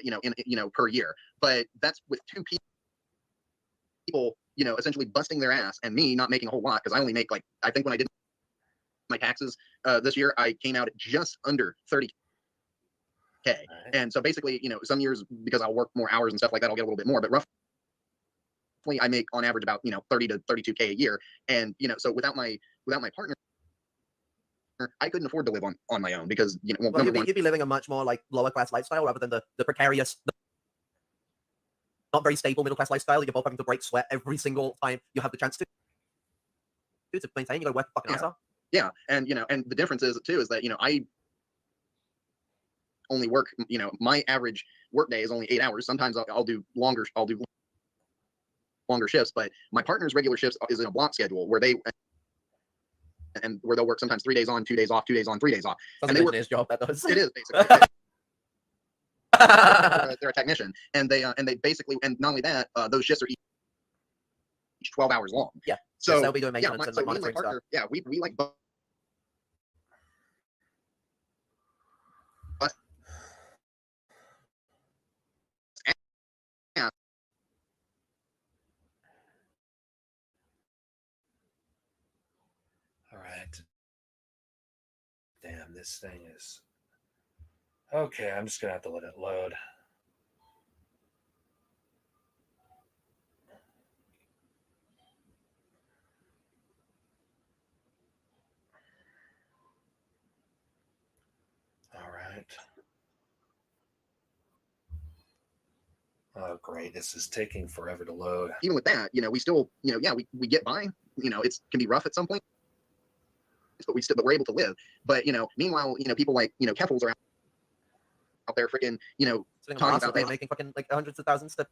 Speaker 3: per year, but that's with 2 people essentially busting their ass and me not making a whole lot because I only make like I think when I did my taxes this year I came out at just under 30K. Right. And so basically some years because I'll work more hours and stuff like that I'll get a little bit more, but roughly I make on average about 30 to 32K a year, and so without my partner I couldn't afford to live on my own because
Speaker 2: well, you'd be living a much more like lower class lifestyle rather than the precarious, not very stable middle class lifestyle. You're both having to break sweat every single time you have the chance to maintain. You gotta work the fucking ass off.
Speaker 3: Yeah, and and the difference is too is that I only work my average work day is only 8 hours. Sometimes I'll do longer shifts, but my partner's regular shifts is in a block schedule where they'll work sometimes 3 days on, 2 days off, 2 days on, 3 days off.
Speaker 2: Sounds like an job, that does.
Speaker 3: It is basically. They're a technician, and they basically, and not only that, those shifts are each 12 hours long.
Speaker 2: Yeah.
Speaker 3: So
Speaker 2: they'll be doing maintenance and
Speaker 3: so
Speaker 2: like
Speaker 3: me and my
Speaker 2: monitoring
Speaker 3: partner,
Speaker 2: stuff.
Speaker 3: yeah, we like
Speaker 1: All right. Damn, this thing is okay. I'm just gonna have to let it load. All right. Oh, great. This is taking forever to load.
Speaker 3: even with that, we still, we get by. It can be rough at some point, but we're able to live. But meanwhile, people like Keffels are out there freaking talking about
Speaker 2: they're making fucking like hundreds of thousands to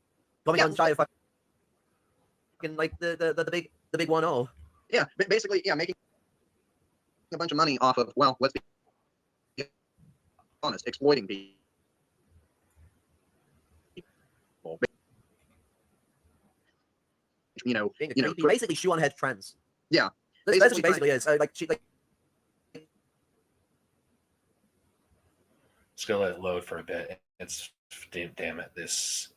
Speaker 2: coming on shy of fucking like the big 1-0.
Speaker 3: Yeah, basically, yeah, making a bunch of money off of, well, let's be honest, exploiting people.
Speaker 2: Basically shoe on head trends.
Speaker 3: Yeah,
Speaker 2: that's what she basically is. Like she like.
Speaker 1: Just gonna let it load for a bit. It's damn it. This.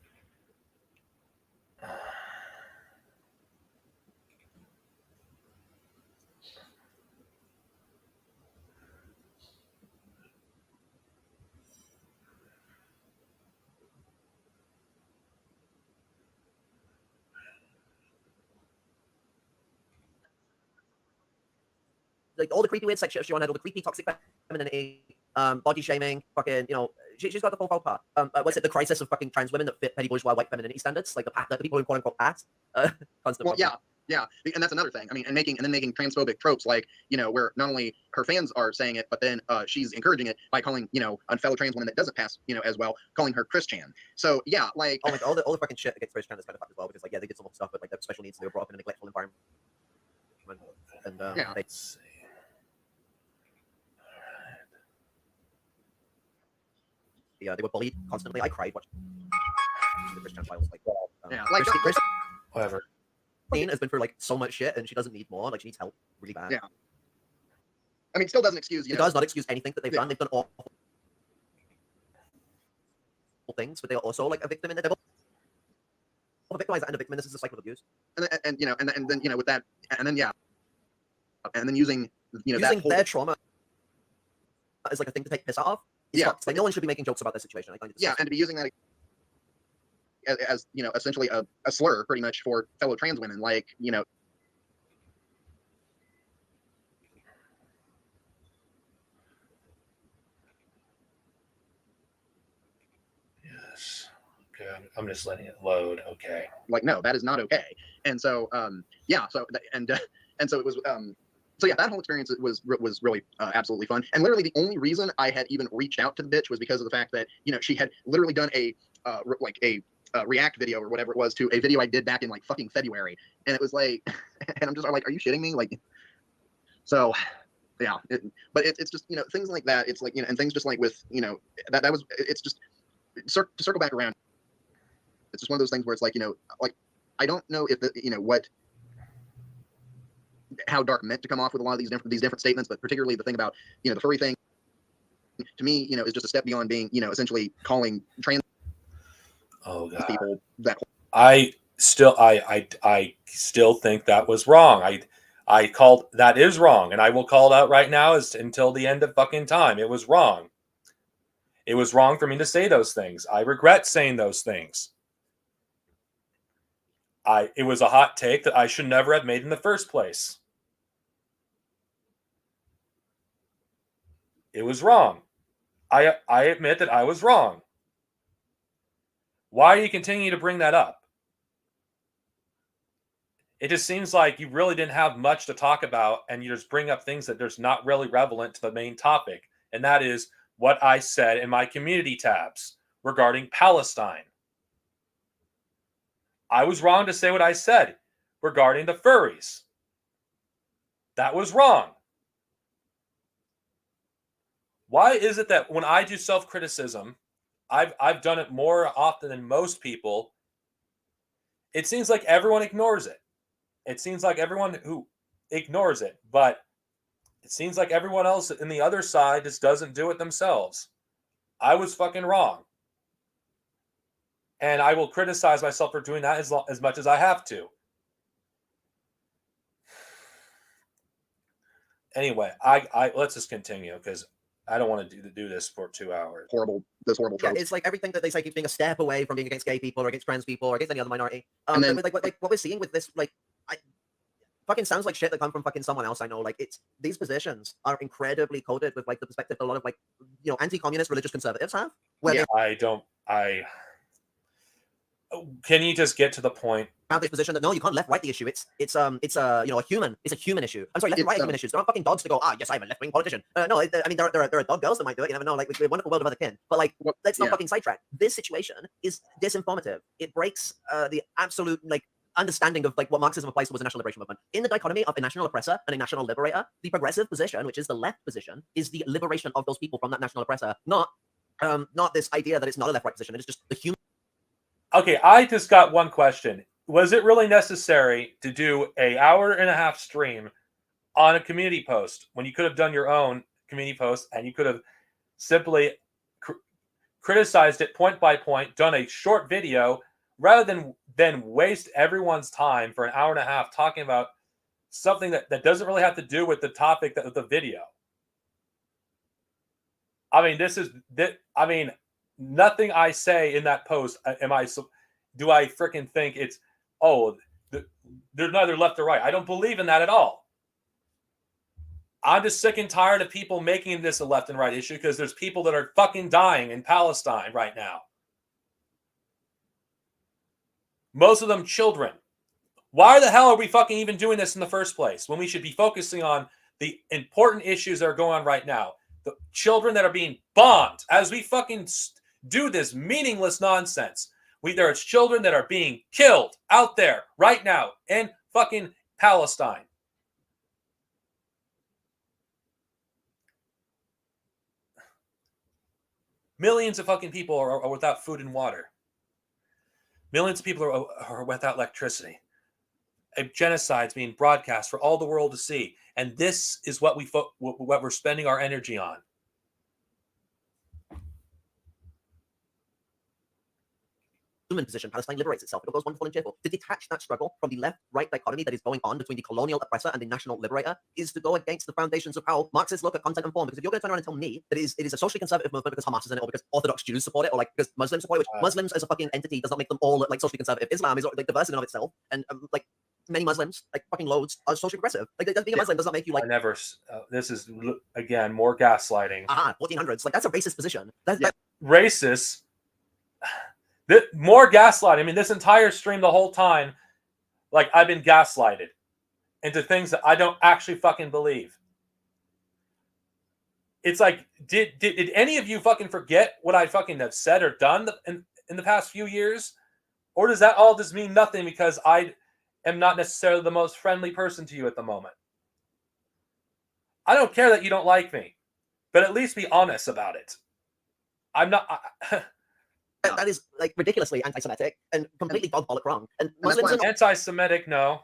Speaker 2: Like all the creepy weird sex shit she on head, all the creepy toxic femininity, body shaming, fucking, she's got the full part. What's it? The crisis of fucking trans women that fit petty bourgeois white femininity standards, like the people who quote unquote pass. Constant.
Speaker 3: Well, yeah, and that's another thing. I mean, and making transphobic tropes like where not only her fans are saying it, but then she's encouraging it by calling a fellow trans woman that doesn't pass as well, calling her Christian. So yeah, like
Speaker 2: oh my god, all the fucking shit against Christian is kind of fucked as well because like they did some stuff, but like their special needs, they were brought up in a neglectful environment, and
Speaker 1: Let's see.
Speaker 2: They were bullied constantly. I cried watching the Christian files. Like,
Speaker 3: Christine
Speaker 1: Whatever.
Speaker 2: has been through like so much shit, and she doesn't need more. Like she needs help really bad.
Speaker 3: Yeah. I mean, still doesn't excuse
Speaker 2: It does not excuse anything that they've done. They've done awful things, but they are also like a victim in it. They're both a victimizer and a victim. And this is a cycle of abuse.
Speaker 3: And then with that, and then and then using
Speaker 2: using their trauma as like a thing to take piss off. It's like no one should be making jokes about their situation.
Speaker 3: And to be using that as you know, essentially a slur pretty much for fellow trans women. Like, you know,
Speaker 1: Yes. Okay, I'm just letting it load. Okay.
Speaker 3: like, no, that is not okay. And so, yeah, so and so it was. So yeah, that whole experience was really absolutely fun. And literally, the only reason I had even reached out to the bitch was because of the fact that, you know, she had literally done a like a React video or whatever it was to a video I did back in like fucking February, and it was like, and I'm just like, are you shitting me? Like, so yeah, it's just, you know, things like that. It's like, you know, and things just like with, you know, that was, it's just to circle back around. It's just one of those things where it's like, you know, like, I don't know if the, you know, how Dark meant to come off with a lot of these different statements, but particularly the thing about, you know, the furry thing, to me, you know, is just a step beyond being, you know, essentially calling trans people that.
Speaker 1: I still think that was wrong. I called that is wrong, and I will call it out right now as until the end of fucking time. It was wrong. It was wrong for me to say those things. I regret saying those things. It was a hot take that I should never have made in the first place. It was wrong. I admit that I was wrong. Why do you continue to bring that up? It just seems like you really didn't have much to talk about, and you just bring up things that there's not really relevant to the main topic, and that is what I said in my community tabs regarding Palestine. I was wrong to say what I said regarding the furries. That was wrong. Why is it that when I do self-criticism, I've done it more often than most people, it seems like everyone ignores it. It seems like everyone who ignores it, but it seems like everyone else in the other side just doesn't do it themselves. I was fucking wrong. And I will criticize myself for doing that as much as I have to. Anyway, I let's just continue because I don't want to do this for 2 hours.
Speaker 3: Those horrible
Speaker 2: Yeah,
Speaker 3: tropes.
Speaker 2: it's like everything that they say keeps being a step away from being against gay people or against trans people or against any other minority.
Speaker 3: And then-
Speaker 2: but like what we're seeing with this, like, fucking sounds like shit that come from fucking someone else I know. Like, it's these positions are incredibly coded with like the perspective that a lot of like, you know, anti-communist religious conservatives have. Where
Speaker 3: Yeah.
Speaker 1: Can you just get to the point?
Speaker 2: Have this position that no, you can't left right the issue. It's you know, a human issue. I'm sorry, left and right are human issues. There aren't fucking dogs to go, yes, I'm a left wing politician. No, I mean there are dog girls that might do it. You never know. Like, we're a wonderful world of other kin. But like, let's not fucking sidetrack. This situation is disinformative. It breaks the absolute like understanding of like what Marxism applies towards a national liberation movement. In the dichotomy of a national oppressor and a national liberator, the progressive position, which is the left position, is the liberation of those people from that national oppressor, not this idea that it's not a left right position. It's just the human.
Speaker 1: Okay, I just got one question. Was it really necessary to do an hour-and-a-half stream on a community post when you could have done your own community post and you could have simply criticized it point by point, done a short video, rather than waste everyone's time for an hour and a half talking about something that doesn't really have to do with the topic of the video? I mean, nothing I say in that post do I freaking think it's, there's neither left or right. I don't believe in that at all. I'm just sick and tired of people making this a left and right issue because there's people that are fucking dying in Palestine right now. Most of them children. Why the hell are we fucking even doing this in the first place when we should be focusing on the important issues that are going on right now? The children that are being bombed as we fucking do this meaningless nonsense. There is children that are being killed out there right now in fucking Palestine. Millions of fucking people are without food and water. Millions of people are without electricity. A genocide's being broadcast for all the world to see, and this is what we're spending our energy on.
Speaker 2: human position, Palestine liberates itself. It all goes wonderful and cheerful. To detach that struggle from the left-right dichotomy that is going on between the colonial oppressor and the national liberator is to go against the foundations of how Marxists look at content and form. Because if you're going to turn around and tell me that it is a socially conservative movement because Hamas is in it, or because Orthodox Jews support it, or like because Muslims support it, which Muslims as a fucking entity does not make them all like socially conservative. Islam is like diverse in and of itself, and like many Muslims, like fucking loads, are socially progressive. Like being a Muslim does not make you like.
Speaker 1: I never. This is again more gaslighting.
Speaker 2: 1400s. Like that's a racist position.
Speaker 1: Racist. More gaslighting. I mean, this entire stream, the whole time, like I've been gaslighted into things that I don't actually fucking believe. It's like, did any of you fucking forget what I fucking have said or done in the past few years? Or does that all just mean nothing because I am not necessarily the most friendly person to you at the moment? I don't care that you don't like me, but at least be honest about it. I'm not...
Speaker 2: That is like ridiculously anti-Semitic and completely dog-bollock wrong. And Muslims and
Speaker 1: anti-Semitic, no.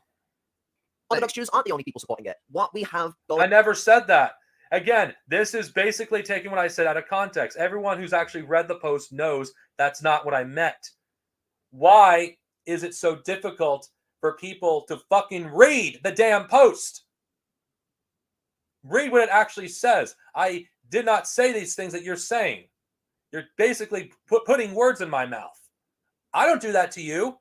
Speaker 2: Orthodox Jews aren't the only people supporting it. What we have...
Speaker 1: I never said that. Again, this is basically taking what I said out of context. Everyone who's actually read the post knows that's not what I meant. Why is it so difficult for people to fucking read the damn post? Read what it actually says. I did not say these things that you're saying. You're basically putting words in my mouth. I don't do that to you.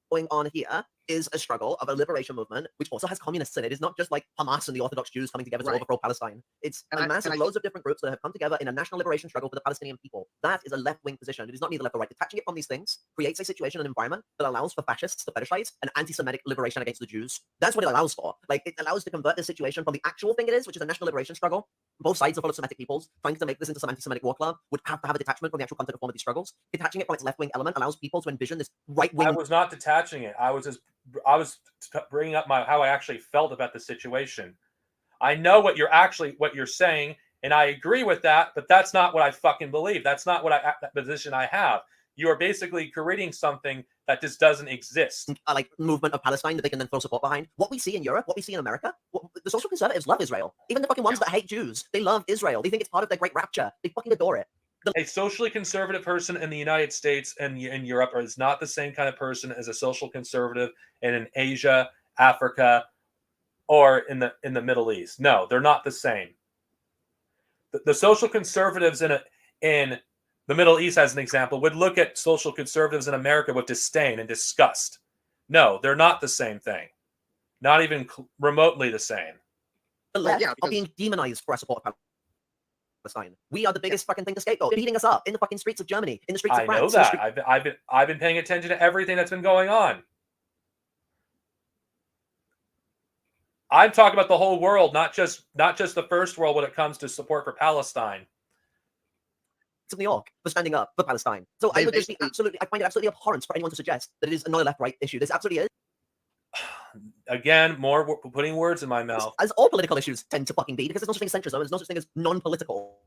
Speaker 2: Going on here is a struggle of a liberation movement, which also has communists in it. It's not just like Hamas and the Orthodox Jews coming together to overthrow Palestine. It's a mass of loads of different groups that have come together in a national liberation struggle for the Palestinian people. That is a left-wing position. It is not neither left or right. Detaching it from these things creates a situation and environment that allows for fascists to fetishize an anti-Semitic liberation against the Jews. That's what it allows for. Like, it allows to convert this situation from the actual thing it is, which is a national liberation struggle. Both sides are full of Semitic peoples. Trying to make this into some anti-Semitic war club would have to have a detachment from the actual content of form of these struggles. Detaching it from its left-wing element allows people to envision this right-wing...
Speaker 1: I was not detaching it. I was bringing up how I actually felt about the situation. I know what you're saying, and I agree with that, but that's not what I fucking believe. That's not that position I have. You are basically creating something that just doesn't exist.
Speaker 2: Like movement of Palestine that they can then throw support behind. What we see in Europe, what we see in America, the social conservatives love Israel. Even the fucking ones that hate Jews, they love Israel. They think it's part of their great rapture. They fucking adore it.
Speaker 1: A socially conservative person in the United States and in Europe is not the same kind of person as a social conservative in Asia, Africa, or in the Middle East. No, they're not the same. The social conservatives in the Middle East, as an example, would look at social conservatives in America with disdain and disgust. No, they're not the same thing. Not even remotely the same.
Speaker 2: The left are being demonized for our support of Palestine. We are the biggest fucking thing to scapegoat. They're beating us up in the fucking streets of Germany, in the streets of France.
Speaker 1: I know that. I've been paying attention to everything that's been going on. I'm talking about the whole world, not just the first world when it comes to support for Palestine.
Speaker 2: Of New York for standing up for Palestine. So I would just be absolutely, I find it absolutely abhorrent for anyone to suggest that it is not a left-right issue. This absolutely is.
Speaker 1: Again, more putting words in my mouth.
Speaker 2: As all political issues tend to fucking be, because there's no such thing as centrism, there's no such thing as non-political.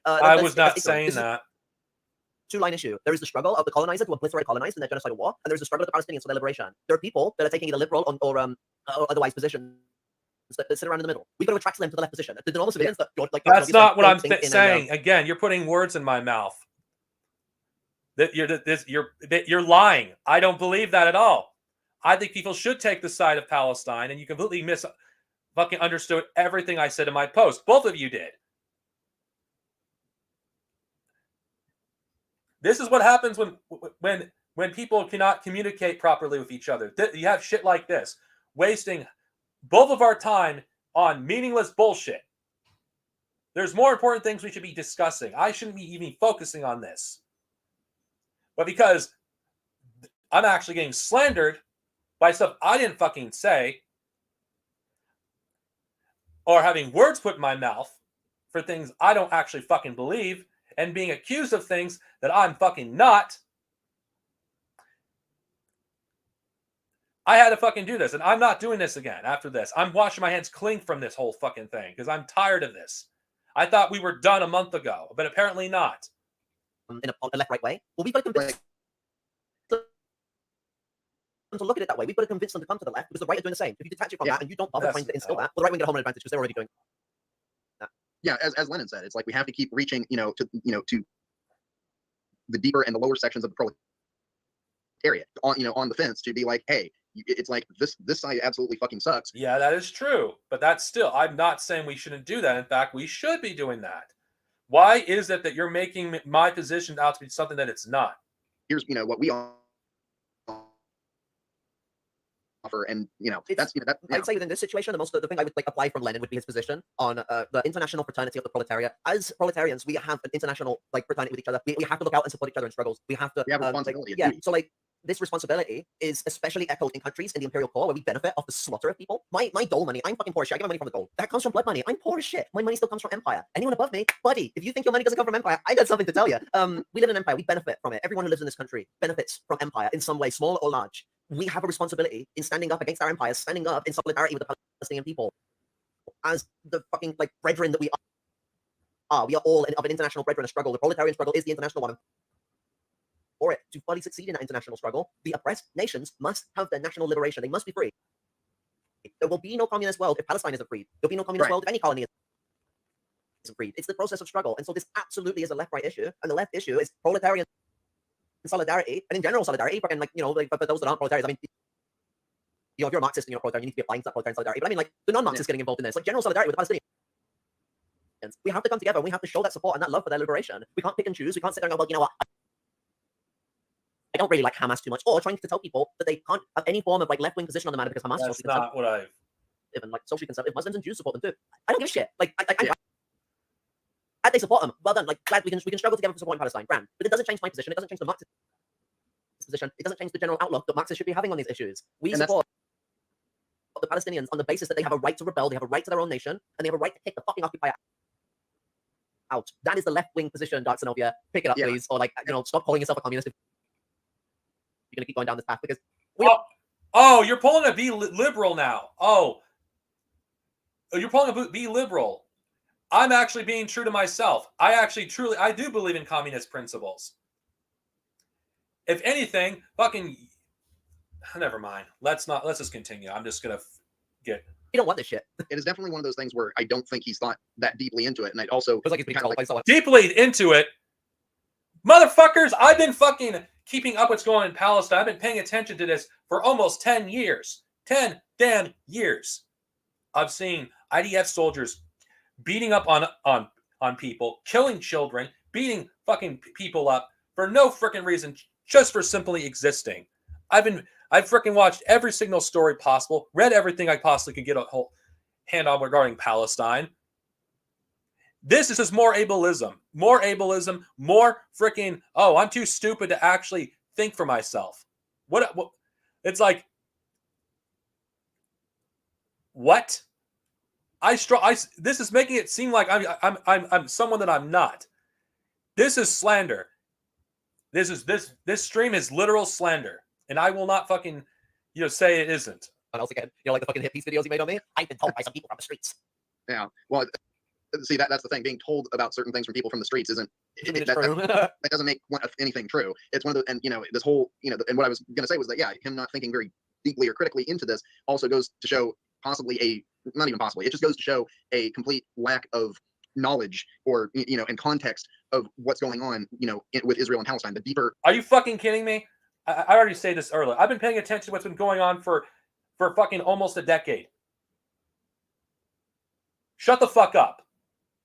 Speaker 1: I was not saying that.
Speaker 2: Two-line issue. There is the struggle of the colonizer to obliterate colonized in their genocidal war, and there's the struggle of the Palestinians for their liberation. There are people that are taking either liberal or otherwise positions that sit around in the middle. We've got to attract them to the left position. The normal civilians that like
Speaker 1: that's not what I'm saying. Again, you're putting words in my mouth. That you're lying. I don't believe that at all. I think people should take the side of Palestine, and you completely fucking understood everything I said in my post. Both of you did. This is what happens when people cannot communicate properly with each other. You have shit like this, wasting both of our time on meaningless bullshit. There's more important things we should be discussing. I shouldn't be even focusing on this. But because I'm actually getting slandered by stuff I didn't fucking say, or having words put in my mouth for things I don't actually fucking believe, and being accused of things that I'm fucking not, I had to fucking do this, and I'm not doing this again after this. I'm washing my hands clean from this whole fucking thing because I'm tired of this. I thought we were done a month ago, but apparently not.
Speaker 2: In a left-right way? Well, we've got to convince them to look at it that way. We've got to convince them to come to the left because the right are doing the same. If you detach it from that and you don't bother trying to instill that, well, the right wing get a home run advantage because they're already doing that.
Speaker 3: Yeah, as Lenin said, it's like we have to keep reaching, to the deeper and the lower sections of the proletariat on the fence to be like, hey, it's like this side absolutely fucking sucks.
Speaker 1: Yeah, that is true. But that's still, I'm not saying we shouldn't do that. In fact, we should be doing that. Why is it that you're making my position out to be something that it's not?
Speaker 3: Here's what we offer, and that's that.
Speaker 2: I'd say that in this situation, the thing I would apply from Lenin would be his position on the international fraternity of the proletariat. As proletarians, we have an international fraternity with each other. We have to look out and support each other in struggles. We have to.
Speaker 3: We have responsibility.
Speaker 2: So this responsibility is especially echoed in countries in the imperial core where we benefit off the slaughter of people. My dole money, I'm fucking poor as shit. I get my money from the dole. That comes from blood money. I'm poor as shit. My money still comes from empire. Anyone above me, buddy, if you think your money doesn't come from empire, I got something to tell you. We live in an empire. We benefit from it. Everyone who lives in this country benefits from empire in some way, small or large. We have a responsibility in standing up against our empire, standing up in solidarity with the Palestinian people as the fucking brethren that we are. We are all of an international brethren struggle. The proletarian struggle is the international one. For it to fully succeed in that international struggle, the oppressed nations must have their national liberation. They must be free. There will be no communist world if Palestine isn't free. There'll be no communist world if any colony isn't free. It's the process of struggle. And so this absolutely is a left-right issue. And the left issue is proletarian solidarity, and in general solidarity. For those that aren't proletarians, I mean, if you're a Marxist and you're a proletarian, you need to be applying to that proletarian solidarity. But I mean, the non-Marxists getting involved in this, general solidarity with the Palestinians. We have to come together and we have to show that support and that love for their liberation. We can't pick and choose. We can't sit there and go, well, you know what? I don't really like Hamas too much, or trying to tell people that they can't have any form of left-wing position on the matter because Hamas
Speaker 1: is not what I've.
Speaker 2: Even socially conservative Muslims and Jews support them too. I don't give a shit. They support them. Well done. Glad we can struggle together for supporting Palestine. Grand. But it doesn't change my position. It doesn't change the Marxist position. It doesn't change the general outlook that Marxists should be having on these issues. We support the Palestinians on the basis that they have a right to rebel, they have a right to their own nation, and they have a right to kick the fucking occupier out. That is the left-wing position, Dark Zenobia. Pick it up, please. Or stop calling yourself a communist if you're gonna keep going down this path, because
Speaker 1: you're pulling a be liberal now. You're pulling a be liberal. I'm actually being true to myself. I do believe in communist principles. If anything, never mind. Let's just continue. I'm just gonna get.
Speaker 2: You don't want this shit.
Speaker 3: It is definitely one of those things where I don't think he's thought that deeply into it, and I also
Speaker 1: deeply into it. Motherfuckers, I've been fucking keeping up what's going on in Palestine. I've been paying attention to this for almost 10 years. 10 damn years. I've seen IDF soldiers beating up on people, killing children, beating fucking people up for no freaking reason, just for simply existing. I've freaking watched every single story possible, read everything I possibly could get a whole hand on regarding Palestine. This is just more ableism, more freaking, I'm too stupid to actually think for myself. What it's like, what? This is making it seem like I'm someone that I'm not. This is slander. This stream is literal slander, and I will not fucking say it isn't.
Speaker 2: And else again, like the fucking hit piece videos you made on me. I've been told by some people from the streets.
Speaker 3: Yeah, well, see that's the thing. Being told about certain things from people from the streets isn't that doesn't make anything true. It's one of the and this whole and what I was gonna say was that him not thinking very deeply or critically into this also goes to show not even possibly. It just goes to show a complete lack of knowledge or and context of what's going on with Israel and Palestine. The deeper.
Speaker 1: Are you fucking kidding me? I already said this earlier. I've been paying attention to what's been going on for fucking almost a decade. Shut the fuck up.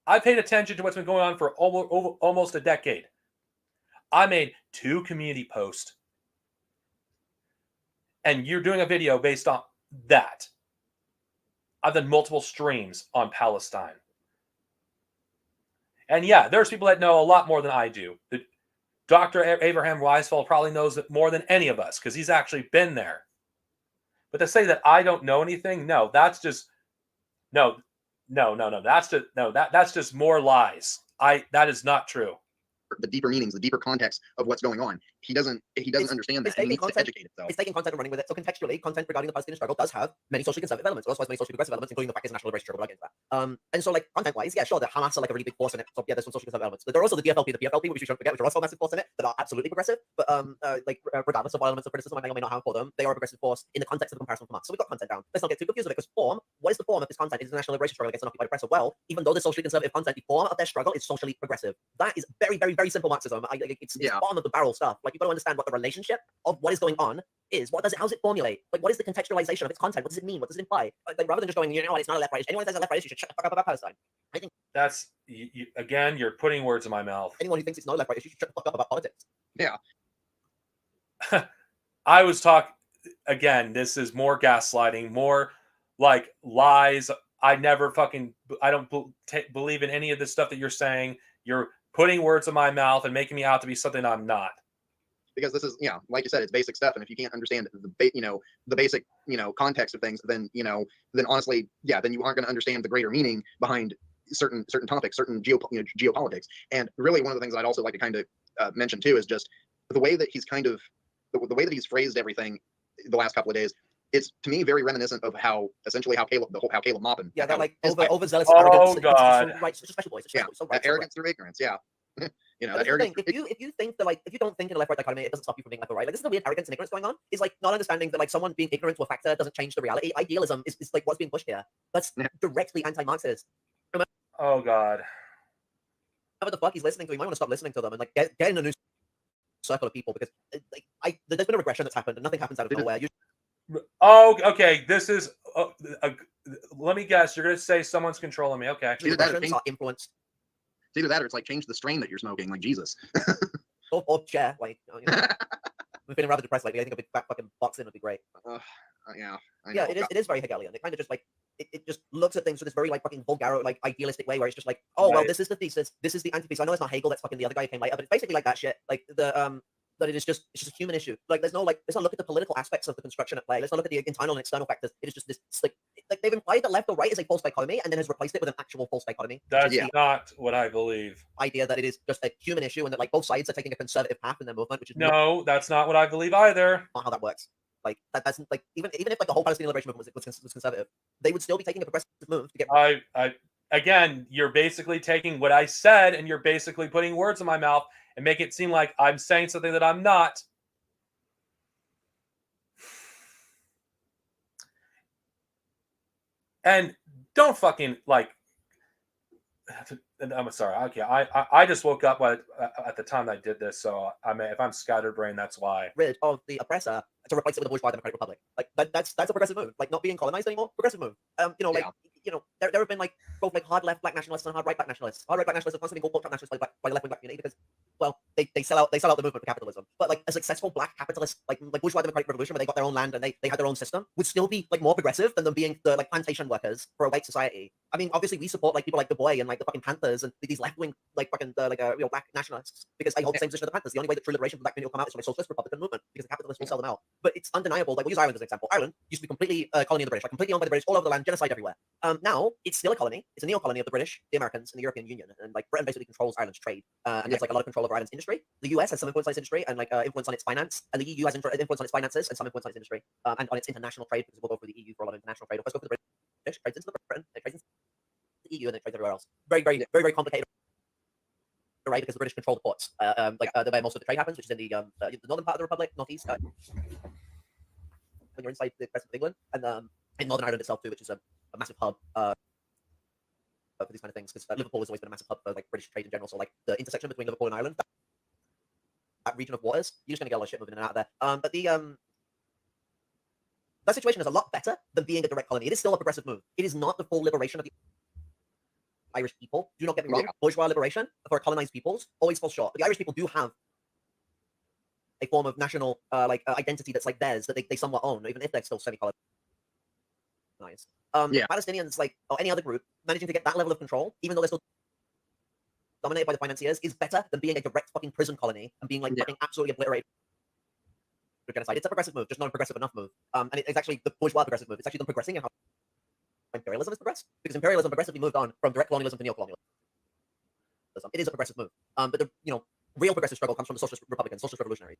Speaker 1: I paid attention to what's been going on for almost a decade. I made 2 community posts, and you're doing a video based on that. I've done multiple streams on Palestine. And there's people that know a lot more than I do. Dr. Abraham Weisfeld probably knows it more than any of us because he's actually been there. But to say that I don't know anything, no, that's just no. That's just more lies. That is not true.
Speaker 3: The deeper meanings, the deeper context of what's going on. he doesn't understand that.
Speaker 2: It's
Speaker 3: And he
Speaker 2: taking
Speaker 3: needs to
Speaker 2: content.
Speaker 3: educate himself.
Speaker 2: It's taking content and running with it. So contextually, content regarding the Palestinian struggle does have many socially conservative elements. It also has many socially progressive elements, including the fact it's a national liberation struggle. We'll get into that. And so, like, content-wise, yeah, sure, the Hamas are like a really big force in it. So yeah, there's some socially conservative elements. But there are also the PFLP, which we shouldn't forget, which are also a massive force in it, that are absolutely progressive. But regardless of what elements of criticism I may or may not have for them, they are a progressive force in the context of the comparison from Hamas. So we've got content down. Let's not get too confused with it, because form, what is the form of this content? Is the national liberation struggle against an occupied oppressor? Well, even though the socially conservative content, the form of their struggle is socially progressive. That is very, very, very simple Marxism. It's bottom of the barrel stuff. Like, you've got to understand what the relationship of what is going on is. What does it? How does it formulate? Like, what is the contextualization of its content? What does it mean? What does it imply? Like rather than just going, you know what, it's not a left right issue. Anyone who says a left right issue should shut the fuck up about Palestine. I think
Speaker 1: That's again, you're putting words in my mouth.
Speaker 2: anyone who thinks it's not a left right issue should shut the fuck up about politics.
Speaker 3: Yeah.
Speaker 1: I was talking again. This is more gaslighting, more like lies. I don't believe in any of this stuff that you're saying. You're putting words in my mouth and making me out to be something I'm not.
Speaker 3: Because this is, like you said, it's basic stuff. And if you can't understand the basic, context of things, then, then honestly, then you aren't going to understand the greater meaning behind certain topics, certain geopolitics. And really, one of the things I'd also like to kind of mention too is just the way that he's the way that he's phrased everything the last couple of days. It's, to me, very reminiscent of how Caleb Maupin.
Speaker 2: Yeah, they're like overzealous
Speaker 1: Oh,
Speaker 2: arrogance.
Speaker 1: God.
Speaker 2: Right, it's special boys.
Speaker 3: Arrogance through ignorance. Yeah. That
Speaker 2: That's the
Speaker 3: arrogance.
Speaker 2: thing. If you think that, like, if you don't think in a left right dichotomy, it doesn't stop you from being left or right. Like, this is the weird arrogance and ignorance going on. Is like not understanding that, like, someone being ignorant to a factor doesn't change the reality. Idealism is like what's being pushed here. That's directly anti-Marxist.
Speaker 1: Oh God.
Speaker 2: What the fuck he's listening to? You might want to stop listening to them and like get in a new circle of people, because there's been a regression that's happened and nothing happens out of nowhere.
Speaker 1: Oh, okay. This is. Let me guess. You're gonna say someone's controlling me. Okay.
Speaker 2: Regressions are influenced.
Speaker 3: It's either that or it's like change the strain that you're smoking, like Jesus.
Speaker 2: or chair, like, I'm feeling rather depressed lately. I think a big fat fucking box in would be great.
Speaker 3: Yeah. I know.
Speaker 2: Yeah, it is very Hegelian. It kind of just like it just looks at things with this very like fucking vulgar, like idealistic way, where it's just like, oh well, this is the thesis, this is the antithesis. I know it's not Hegel, that's fucking the other guy who came later, but it's basically like that shit. Like that it's just a human issue. Like let's not look at the political aspects of the construction at play. Let's not look at the internal and external factors. It is just this like they've implied that left or right is a false dichotomy and then has replaced it with an actual false dichotomy.
Speaker 1: That's not what I believe.
Speaker 2: Idea that it is just a human issue and that like both sides are taking a conservative path in their movement, which is
Speaker 1: no, that's not what I believe either.
Speaker 2: Not how that works. Like that's like even if like the whole Palestinian liberation movement was conservative, they would still be taking a progressive move to get.
Speaker 1: Again, you're basically taking what I said and you're basically putting words in my mouth and making it seem like I'm saying something that I'm not. And don't fucking like. I'm sorry. Okay, I just woke up at the time I did this, so if I'm scatterbrained, that's why.
Speaker 2: Rid of the oppressor to replace it with a bourgeois democratic republic. Like that's a progressive move. Like not being colonized anymore, progressive move. There have been like both like hard left black nationalists and hard right black nationalists. Hard right black nationalists have constantly been called pork chop nationalists by the left wing black community because, well, they sell out the movement for capitalism. But like a successful black capitalist like bourgeois democratic revolution where they got their own land and they had their own system would still be like more progressive than them being the like plantation workers for a white society. I mean, obviously we support like people like Du Bois and like the fucking Panthers and these left wing like fucking black nationalists because I hold the same position as the Panthers. The only way that true liberation for black community will come out is from a socialist republican movement because the capitalists will sell them out. But it's undeniable. Like we'll use Ireland as an example. Ireland used to be completely colony of the British, like completely owned by the British, all over the land, genocide everywhere. Now it's still a colony. It's a neo-colony of the British, the Americans, and the European Union. And like Britain basically controls Ireland's trade, and there's like a lot of control over Ireland's industry. The US has some influence on its industry and like influence on its finance, and the EU has influence on its finances and some influence on its industry and on its international trade because we'll go through the EU for a lot of international trade. Of course, go for the British, trades into Britain, it trades into the EU, and then it trades everywhere else. Very, very, very, very complicated. Right, because the British control the ports, the way most of the trade happens, which is in the northern part of the republic, northeast. When you're inside the rest of England, and in Northern Ireland itself too, which is a massive hub for these kind of things, because Liverpool has always been a massive hub for like British trade in general. So like the intersection between Liverpool and Ireland, that region of waters, you're just gonna get a lot of shit moving in and out of there. But that situation is a lot better than being a direct colony. It is still a progressive move. It is not the full liberation of the Irish people. Do not get me wrong. Bourgeois liberation for colonized peoples always falls short. But the Irish people do have a form of national identity that's like theirs that they somewhat own, even if they're still semi-colonized. Palestinians, like or any other group, managing to get that level of control, even though they're still dominated by the financiers, is better than being a direct fucking prison colony and being like fucking absolutely obliterated. Genocide. It's a progressive move, just not a progressive enough move. And it's actually the bourgeois progressive move. It's actually them progressing in how imperialism has progressed, because imperialism progressively moved on from direct colonialism to neo-colonialism. It is a progressive move. But real progressive struggle comes from the socialist Republicans, socialist revolutionaries.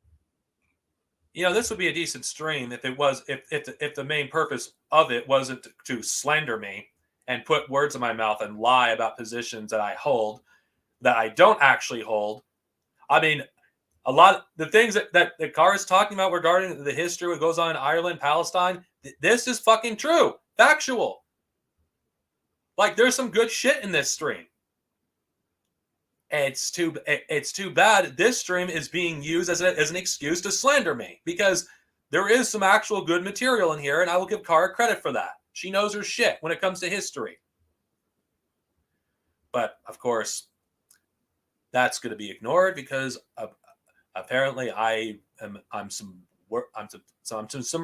Speaker 1: You know, this would be a decent stream if it was if the main purpose of it wasn't to slander me and put words in my mouth and lie about positions that I hold that I don't actually hold. I mean, a lot of the things that Carr is talking about regarding the history what goes on in Ireland, Palestine, this is fucking true, factual. Like, there's some good shit in this stream. It's too bad this stream is being used as an excuse to slander me, because there is some actual good material in here, and I will give Kara credit for that. She knows her shit when it comes to history. But of course, that's going to be ignored because apparently I'm some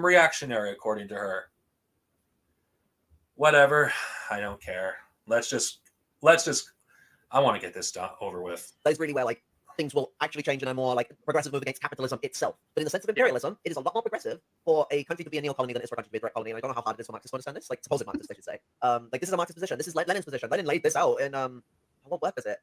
Speaker 1: reactionary, according to her. Whatever, I don't care. Let's just. I want to get this done over with.
Speaker 2: That is really where like things will actually change in a more like progressive move against capitalism itself. But in the sense of imperialism, it is a lot more progressive for a country to be a neo-colony than it is for a country to be a direct colony. And I don't know how hard it is for Marxists to understand this. Like supposed Marxists, I should say. Like this is a Marxist position. This is Lenin's position. Lenin laid this out in what work is it?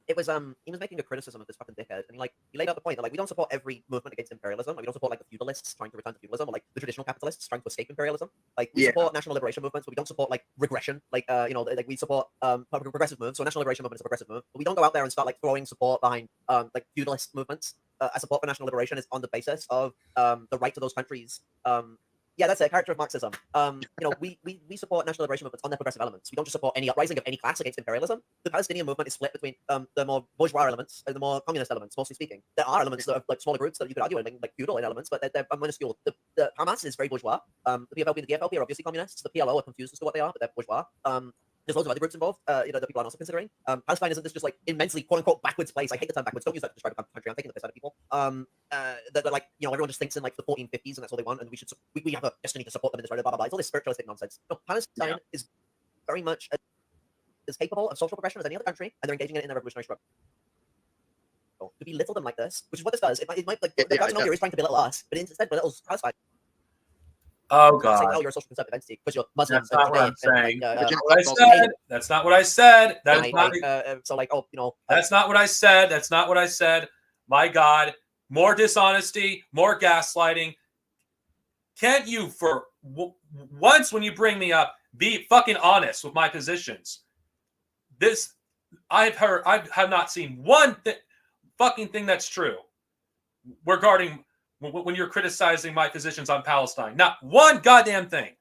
Speaker 2: It was he was making a criticism of this fucking dickhead, and he laid out the point that like we don't support every movement against imperialism. Like, we don't support like the feudalists trying to return to feudalism, or like the traditional capitalists trying to escape imperialism. Like we support national liberation movements, but we don't support like regression. Like like we support progressive moves. So national liberation movement is a progressive move, but we don't go out there and start like throwing support behind like feudalist movements. Our support for national liberation is on the basis of the right to those countries. Yeah, that's a character of Marxism. We support national liberation movements on their progressive elements. We don't just support any uprising of any class against imperialism. The Palestinian movement is split between the more bourgeois elements and the more communist elements, mostly speaking. There are elements that are like smaller groups that you could argue like feudal elements, but they're minuscule. The Hamas is very bourgeois. The PFLP and the DFLP are obviously communists. The PLO are confused as to what they are, but they're bourgeois. There's loads of other groups involved, that people are also considering. Palestine isn't this just like immensely quote unquote backwards place. I hate the term backwards. Don't use that to describe a country. I'm taking the piss out of people. That like everyone just thinks in like the 1450s and that's all they want, and we have a destiny to support them in this right. Blah blah blah. It's all this spiritualistic nonsense. No, Palestine is very much as capable of social progression as any other country, and they're engaging in it in their revolutionary struggle. To belittle them like this, which is what this does. It might like the person here is trying to belittle us, but instead belittles Palestine.
Speaker 1: Oh god!
Speaker 2: Saying, oh, you're a social conservative entity because you're Muslim.
Speaker 1: That's not what I'm saying. That's not what I said. That's not.
Speaker 2: So like, oh,
Speaker 1: That's not what I said. That's not what I said. My God, more dishonesty, more gaslighting. Can't you, for once when you bring me up, be fucking honest with my positions? This, I have not seen one fucking thing that's true regarding when you're criticizing my positions on Palestine. Not one goddamn thing.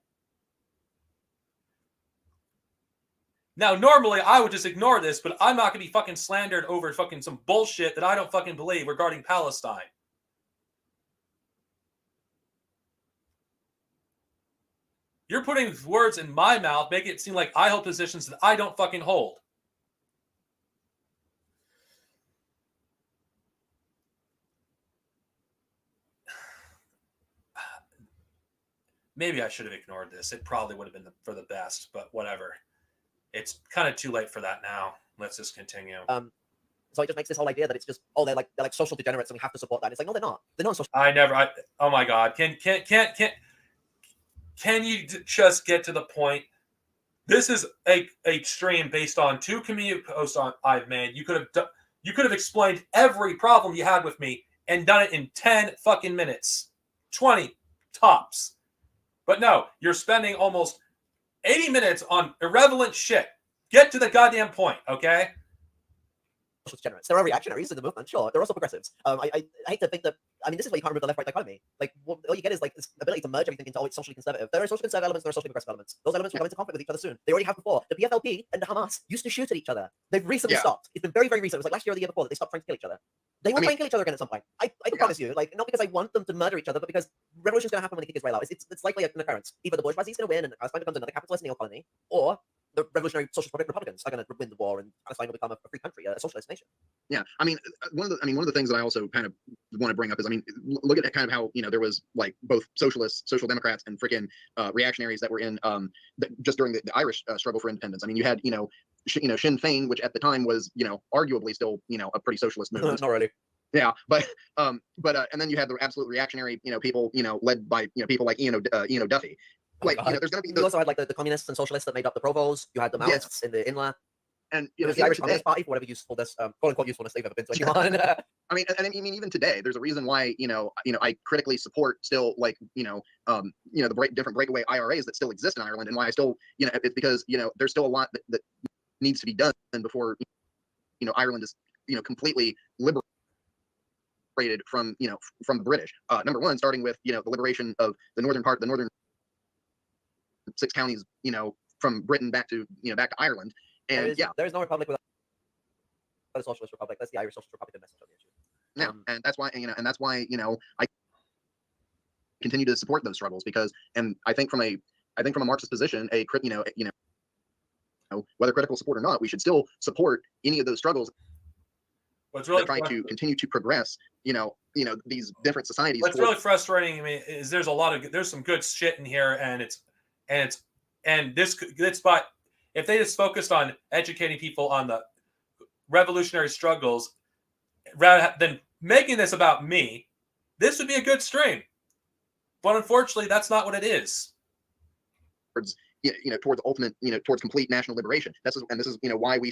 Speaker 1: Now, normally I would just ignore this, but I'm not going to be fucking slandered over fucking some bullshit that I don't fucking believe regarding Palestine. You're putting words in my mouth, making it seem like I hold positions that I don't fucking hold. Maybe I should have ignored this. It probably would have been for the best, but whatever. It's kind of too late for that now. Let's just continue.
Speaker 2: So it just makes this whole idea that it's just they're like social degenerates and we have to support that. It's like, no, they're not. They're not social.
Speaker 1: Oh my God. Can you just get to the point? This is a stream based on 2 community posts I've made. You could have explained every problem you had with me and done it in 10 fucking minutes, 20 tops. But no, you're spending almost 80 minutes on irrelevant shit. Get to the goddamn point, okay?
Speaker 2: Degenerates. There are reactionaries in the movement, sure. They're also progressives. I hate to think that. I mean, this is why you can't remove the left-right dichotomy. Like, all you get is like this ability to merge everything into always socially conservative. There are social conservative elements. There are socially progressive elements. Those elements will come into conflict with each other soon. They already have before. The PFLP and the Hamas used to shoot at each other. They've recently stopped. It's been very, very recent. It was like last year or the year before that they stopped trying to kill each other. They will try and kill each other again at some point. I can promise you. Like, not because I want them to murder each other, but because revolution's going to happen when they kick Israel out. It's likely an occurrence. Either the bourgeoisie's going to win and Palestine becomes another capitalist neo-colony, or the revolutionary socialist Republicans are going to win the war and Palestine will become a free country, a socialist nation.
Speaker 3: Yeah, I mean, one of the things that I also kind of want to bring up is, I mean, look at kind of how there was like both socialists, social democrats, and freaking reactionaries that were in just during the Irish struggle for independence. I mean, you had Sinn Féin, which at the time was arguably still a pretty socialist movement.
Speaker 2: Not really.
Speaker 3: Yeah, but and then you had the absolute reactionary people led by people like Ian Duffy. Like, there's going to be
Speaker 2: you also had like the communists and socialists that made up the Provos. You had the Maoists in the INLA.
Speaker 3: And
Speaker 2: It was the
Speaker 3: even
Speaker 2: Irish
Speaker 3: today,
Speaker 2: Communist Party for whatever usefulness, quote unquote usefulness they've ever been to anyone.
Speaker 3: I mean, even today, there's a reason why I critically support still the different breakaway IRAs that still exist in Ireland, and why I still it's because there's still a lot that needs to be done before Ireland is completely liberated from from the British. Number one, starting with the liberation of the northern 6 counties from Britain back to Ireland, and
Speaker 2: there is no republic without a socialist republic. That's the Irish Socialist Republican message on the issue.
Speaker 3: Yeah, and that's why I continue to support those struggles, because, and I think from a Marxist position, whether critical support or not, we should still support any of those struggles
Speaker 1: What's really
Speaker 3: that try to continue to progress these different societies.
Speaker 1: What's really frustrating to me is there's some good shit in here, and this but if they just focused on educating people on the revolutionary struggles rather than making this about me, this would be a good stream. But unfortunately, that's not what it is.
Speaker 3: Towards ultimate, towards complete national liberation. This is why we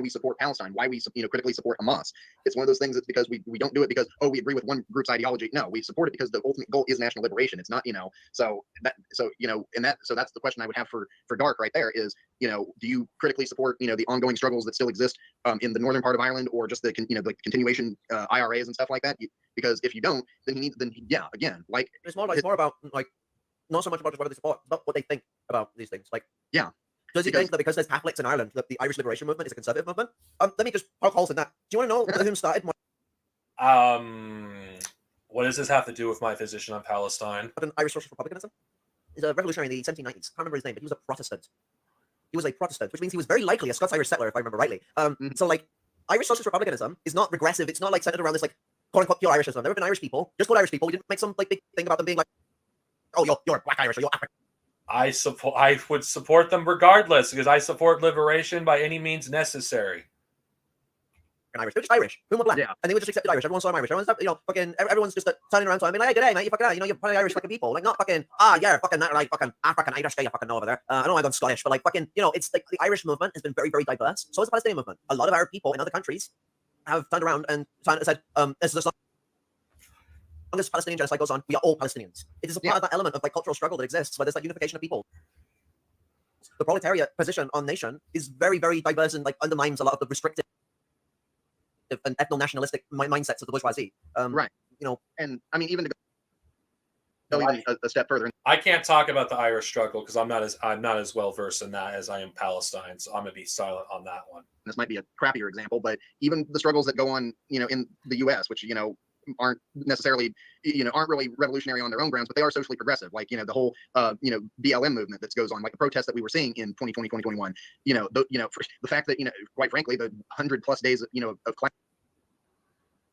Speaker 3: support Palestine, why we critically support Hamas. It's one of those things that's because we don't do it because we agree with one group's ideology. No, we support it because the ultimate goal is national liberation. It's not so that's the question I would have for Dark right there is do you critically support the ongoing struggles that still exist in the northern part of Ireland, or just the continuation IRAs and stuff like that? Because if you don't, then again, like
Speaker 2: it's more about like not so much about what they support, but what they think about these things. Like, does he think that because there's Catholics in Ireland, that the Irish liberation movement is a conservative movement? Let me just poke holes in that. Do you want to know who started?
Speaker 1: What does this have to do with my position on Palestine?
Speaker 2: Irish social republicanism. He's a revolutionary in the 1790s. Can't remember his name, but he was a Protestant. He was a Protestant, which means he was very likely a Scots-Irish settler, if I remember rightly. So like, Irish socialist republicanism is not regressive. It's not like centered around this like quote unquote pure Irishism. There have been Irish people, just good Irish people. We didn't make some like big thing about them being like, oh, you're Black Irish or you're African.
Speaker 1: I would support them regardless, because I support liberation by any means necessary.
Speaker 2: Irish, they're just Irish. Who am Black?
Speaker 3: Yeah.
Speaker 2: And they would just accept Irish. Everyone's so Irish. Everyone's fucking. Everyone's just turning around to him, being like, "Hey, g'day, mate. You fucking, you're probably Irish fucking people. Like, not fucking. Yeah, fucking that, like fucking African Irish guy you fucking know over there. I know I'm Scottish, but like fucking, it's like the Irish movement has been very, very diverse. So is the Palestinian movement. A lot of Arab people in other countries have turned around and said, this is this Palestinian genocide goes on, we are all Palestinians. It is a part of that element of like cultural struggle that exists, where there's like unification of people. The proletariat position on nation is very, very diverse and like undermines a lot of the restrictive and ethno-nationalistic mindsets of the bourgeoisie.
Speaker 3: Right. And I mean, even to go even a step further.
Speaker 1: I can't talk about the Irish struggle because I'm not as well versed in that as I am Palestine, so I'm gonna be silent on that one.
Speaker 3: This might be a crappier example, but even the struggles that go on, in the U.S., which aren't necessarily, aren't really revolutionary on their own grounds, but they are socially progressive. Like, the whole, BLM movement that goes on, like the protests that we were seeing in 2020, 2021. For the fact that, quite frankly, the 100+ days, of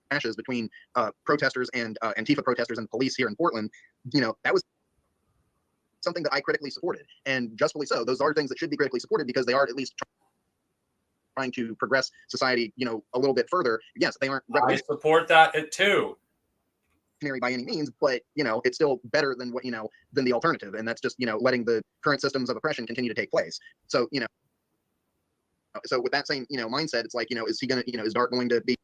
Speaker 3: clashes between protesters and Antifa protesters and police here in Portland, that was something that I critically supported, and justly so. Those are things that should be critically supported because they are at least trying to progress society, a little bit further. Yes, they aren't
Speaker 1: I support that too.
Speaker 3: By any means, but it's still better than what than the alternative, and that's just letting the current systems of oppression continue to take place. So so with that same mindset, it's like is he gonna is Dark going to be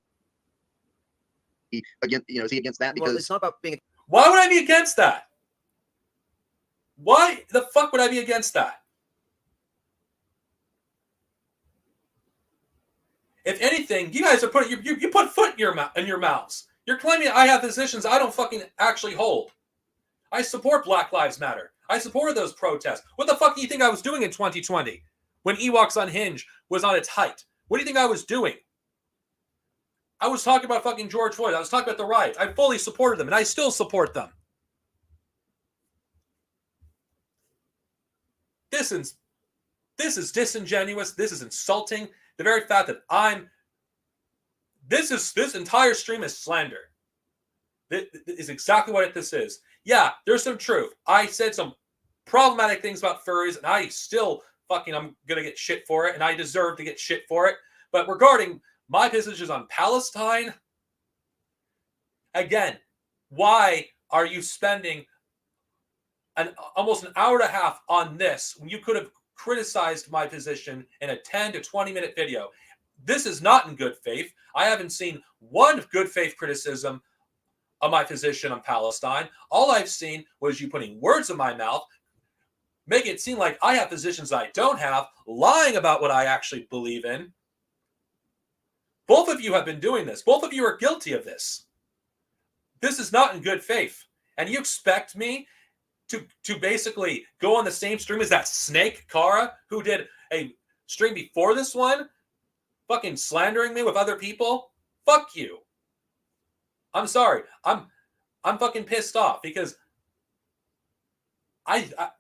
Speaker 3: against is he against that? Because
Speaker 2: well, it's not about being.
Speaker 1: Why would I be against that? Why the fuck would I be against that? If anything, you guys are putting you put foot in your mouths. You're claiming I have positions I don't fucking actually hold. I support Black Lives Matter. I supported those protests. What the fuck do you think I was doing in 2020 when Ewoks Unhinged was on its height? What do you think I was doing? I was talking about fucking George Floyd. I was talking about the riots. I fully supported them, and I still support them. This is disingenuous. This is insulting. The very fact that this entire stream is slander. This is exactly what this is. Yeah, there's some truth. I said some problematic things about furries, and I still I'm gonna get shit for it, and I deserve to get shit for it. But regarding my positions on Palestine, again, why are you spending almost an hour and a half on this when you could have criticized my position in a 10 to 20-minute video. This is not in good faith. I haven't seen one good faith criticism of my position on Palestine. All I've seen was you putting words in my mouth, making it seem like I have positions I don't have, lying about what I actually believe in. Both of you have been doing this. Both of you are guilty of this. This is not in good faith. And you expect me to basically go on the same stream as that snake, Kara, who did a stream before this one, fucking slandering me with other people? Fuck you. I'm sorry. I'm fucking pissed off because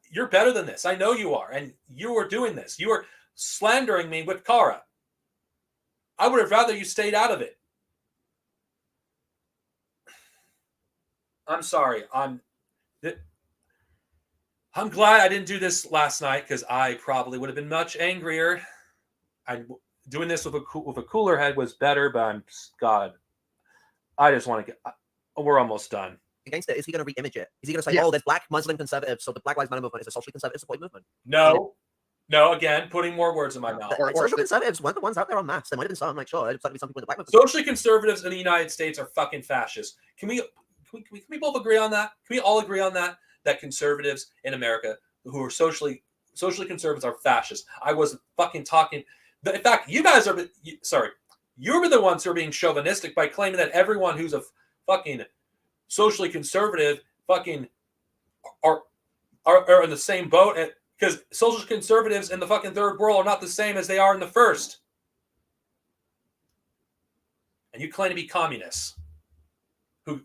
Speaker 1: you're better than this. I know you are. And you are doing this. You are slandering me with Kara. I would have rather you stayed out of it. I'm sorry. I'm glad I didn't do this last night because I probably would have been much angrier. Doing this with a cooler head was better, but God, I just want to get. We're almost done.
Speaker 2: Against it, is he going to re-image it? Is he going to say, "Oh, there's black Muslim conservatives, so the Black Lives Matter movement is a socially conservative support movement"?
Speaker 1: No. Again, putting more words in my mouth.
Speaker 2: Social conservatives weren't the ones out there en masse. There might have been some, like, sure, there's certainly some people in the black movement.
Speaker 1: Socially conservatives in the United States are fucking fascists. Can we both agree on that? Can we all agree on that? That conservatives in America who are socially conservatives are fascists. I wasn't fucking talking. In fact, you guys are. Sorry, you're the ones who are being chauvinistic by claiming that everyone who's a fucking socially conservative fucking are in the same boat. Because social conservatives in the fucking third world are not the same as they are in the first. And you claim to be communists.
Speaker 2: But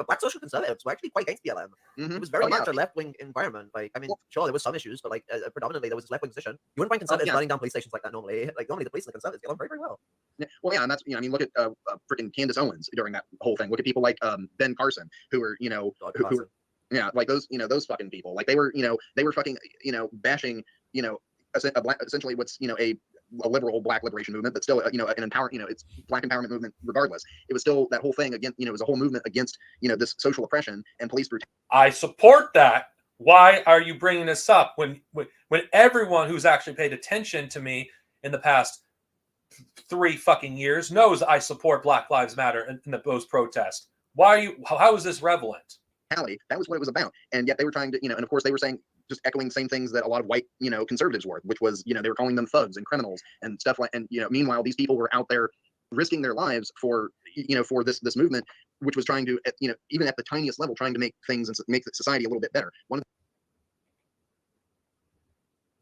Speaker 2: black social conservatives were actually quite against BLM. It was very much a left-wing environment. Like, I mean, sure, there was some issues, but like predominantly there was this left-wing position. You wouldn't find conservatives burning down police stations like that normally. Like normally the police and the conservatives get on very, very well.
Speaker 3: Yeah, well, yeah, and that's I mean, look at freaking Candace Owens during that whole thing. Look at people like Ben Carson, who were who were, yeah, like those fucking people. Like they were fucking bashing essentially what's a liberal black liberation movement, but still an it's black empowerment movement regardless. It was still that whole thing against it was a whole movement against this social oppression and police brutality.
Speaker 1: I support that. Why are you bringing this up when everyone who's actually paid attention to me in the past 3 fucking years knows I support Black Lives Matter in those protests? How is this relevant?
Speaker 3: That was what it was about, and yet they were trying to and of course they were saying just echoing the same things that a lot of white conservatives were, which was they were calling them thugs and criminals and stuff like, and meanwhile these people were out there risking their lives for for this movement, which was trying to even at the tiniest level trying to make things and make society a little bit better.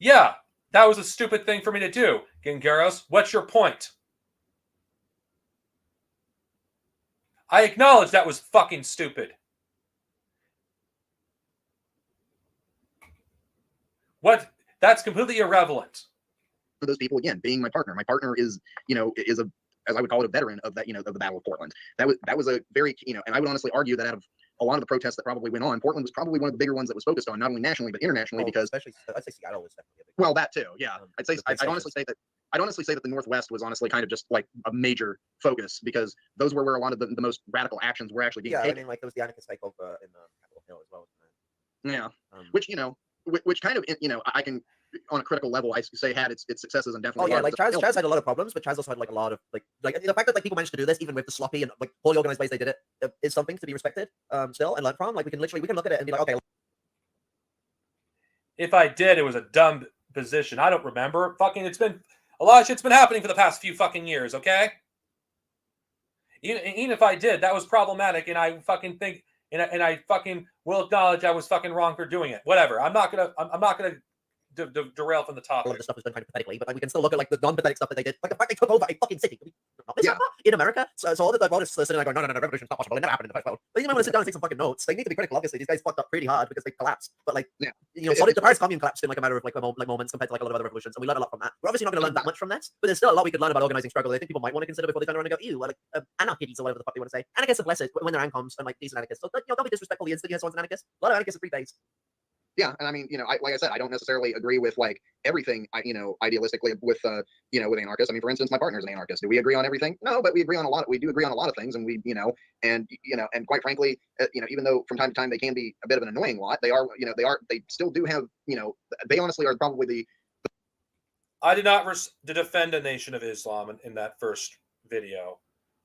Speaker 1: Yeah, that was a stupid thing for me to do. Gangaros, what's your point? I acknowledge that was fucking stupid. What? That's completely irrelevant.
Speaker 3: For those people, again, being my partner is is a, as I would call it, a veteran of that of the Battle of Portland. That was a very and I would honestly argue that out of a lot of the protests that probably went on, Portland was probably one of the bigger ones that was focused on not only nationally but internationally, because
Speaker 2: especially I'd say Seattle was definitely a big
Speaker 3: well, that too, yeah. I'd honestly say that the Northwest was honestly kind of just like a major focus, because those were where a lot of the most radical actions were actually being taken.
Speaker 2: I mean, like there was the anarchist takeover in Capitol Hill as well, wasn't
Speaker 3: it? Yeah, which kind of I can on a critical level I say had its successes and definitely.
Speaker 2: Oh yeah, like Chaz had a lot of problems, but Chaz also had like a lot of like the fact that like people managed to do this even with the sloppy and like poorly organized ways they did it is something to be respected still and learn from. Like we can look at it and be like, okay.
Speaker 1: If I did, it was a dumb position. I don't remember. Fucking, it's been a lot of shit's been happening for the past few fucking years. Okay. Even if I did, that was problematic, and I fucking think. And I fucking will acknowledge I was fucking wrong for doing it. Whatever. I'm not gonna derail from the topic.
Speaker 2: A lot of the stuff was done kind of pathetically, but like, we can still look at like the non-pathetic stuff that they did. Like the fact they took over a fucking city. In America. So all the voters sitting there going, no, revolution's not possible. It never happened in the first vote. But you might want to sit down and take some fucking notes. They need to be critical. Obviously, these guys fucked up pretty hard because they collapsed. But like, the Paris Commune collapsed in like a matter of like moments compared to like a lot of other revolutions, and we learned a lot from that. We're obviously not going to learn that much from this, but there's still a lot we could learn about organizing struggle. I think people might want to consider before they turn around and go, ew, like anarchists or whatever the fuck they want to say. Anarchists are blessed when they're ancoms and like decent anarchists. So don't be disrespectful. The instant you hear someone's an anarchist. A lot of anarchists are pretty based.
Speaker 3: Yeah, and I mean, like I said, I don't necessarily agree with like everything, idealistically with with anarchists. I mean, for instance, my partner's an anarchist. Do we agree on everything? No, but we agree on a lot. We do agree on a lot of things, and and quite frankly, even though from time to time they can be a bit of an annoying lot, they still do have, they honestly are probably the
Speaker 1: I did not defend a nation of Islam in that first video.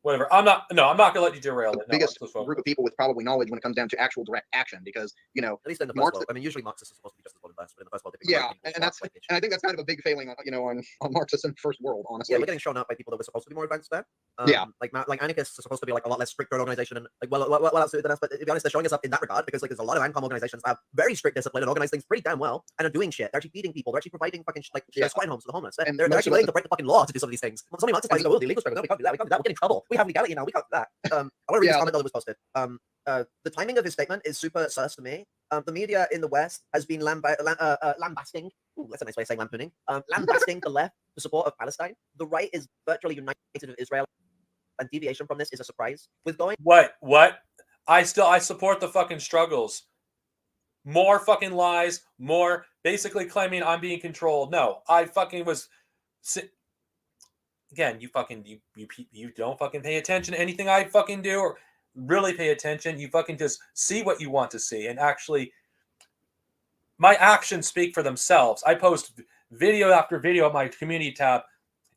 Speaker 1: Whatever. I'm not gonna let you derail it. No,
Speaker 3: biggest group of people with probably knowledge when it comes down to actual direct action, because
Speaker 2: At least in the first world. I mean, usually Marxists are supposed to be just as well advanced, but in the first world,
Speaker 3: yeah, and I think that's kind of a big failing, on Marxists in the first world, honestly.
Speaker 2: Yeah, we're getting shown up by people that were supposed to be more advanced there.
Speaker 3: Yeah.
Speaker 2: Like anarchists are supposed to be like a lot less strict organization and like well else than us. But to be honest, they're showing us up in that regard because like there's a lot of ANCOM organizations that have very strict discipline and organize things pretty damn well and are doing shit. They're actually feeding people. They're actually providing fucking swine homes to the homeless. They're actually willing to break the fucking law to do some of these things. So many Marxists guys go, oh, the illegal struggle. No, we can't do that. We can't do that. We're getting in trouble. We have legality now. We can't do that. I want to read this comment that was posted. The timing of his statement is super sus to me. The media in the West has been lambasting. Ooh, that's a nice way of saying lampooning. Lambasting the left for support of Palestine. The right is virtually united with Israel, and deviation from this is a surprise. With going
Speaker 1: What? I support the fucking struggles. More fucking lies. More basically claiming I'm being controlled. No, I fucking was. Again, you don't fucking pay attention to anything I fucking do or really pay attention. You fucking just see what you want to see, and actually, my actions speak for themselves. I post video after video on my community tab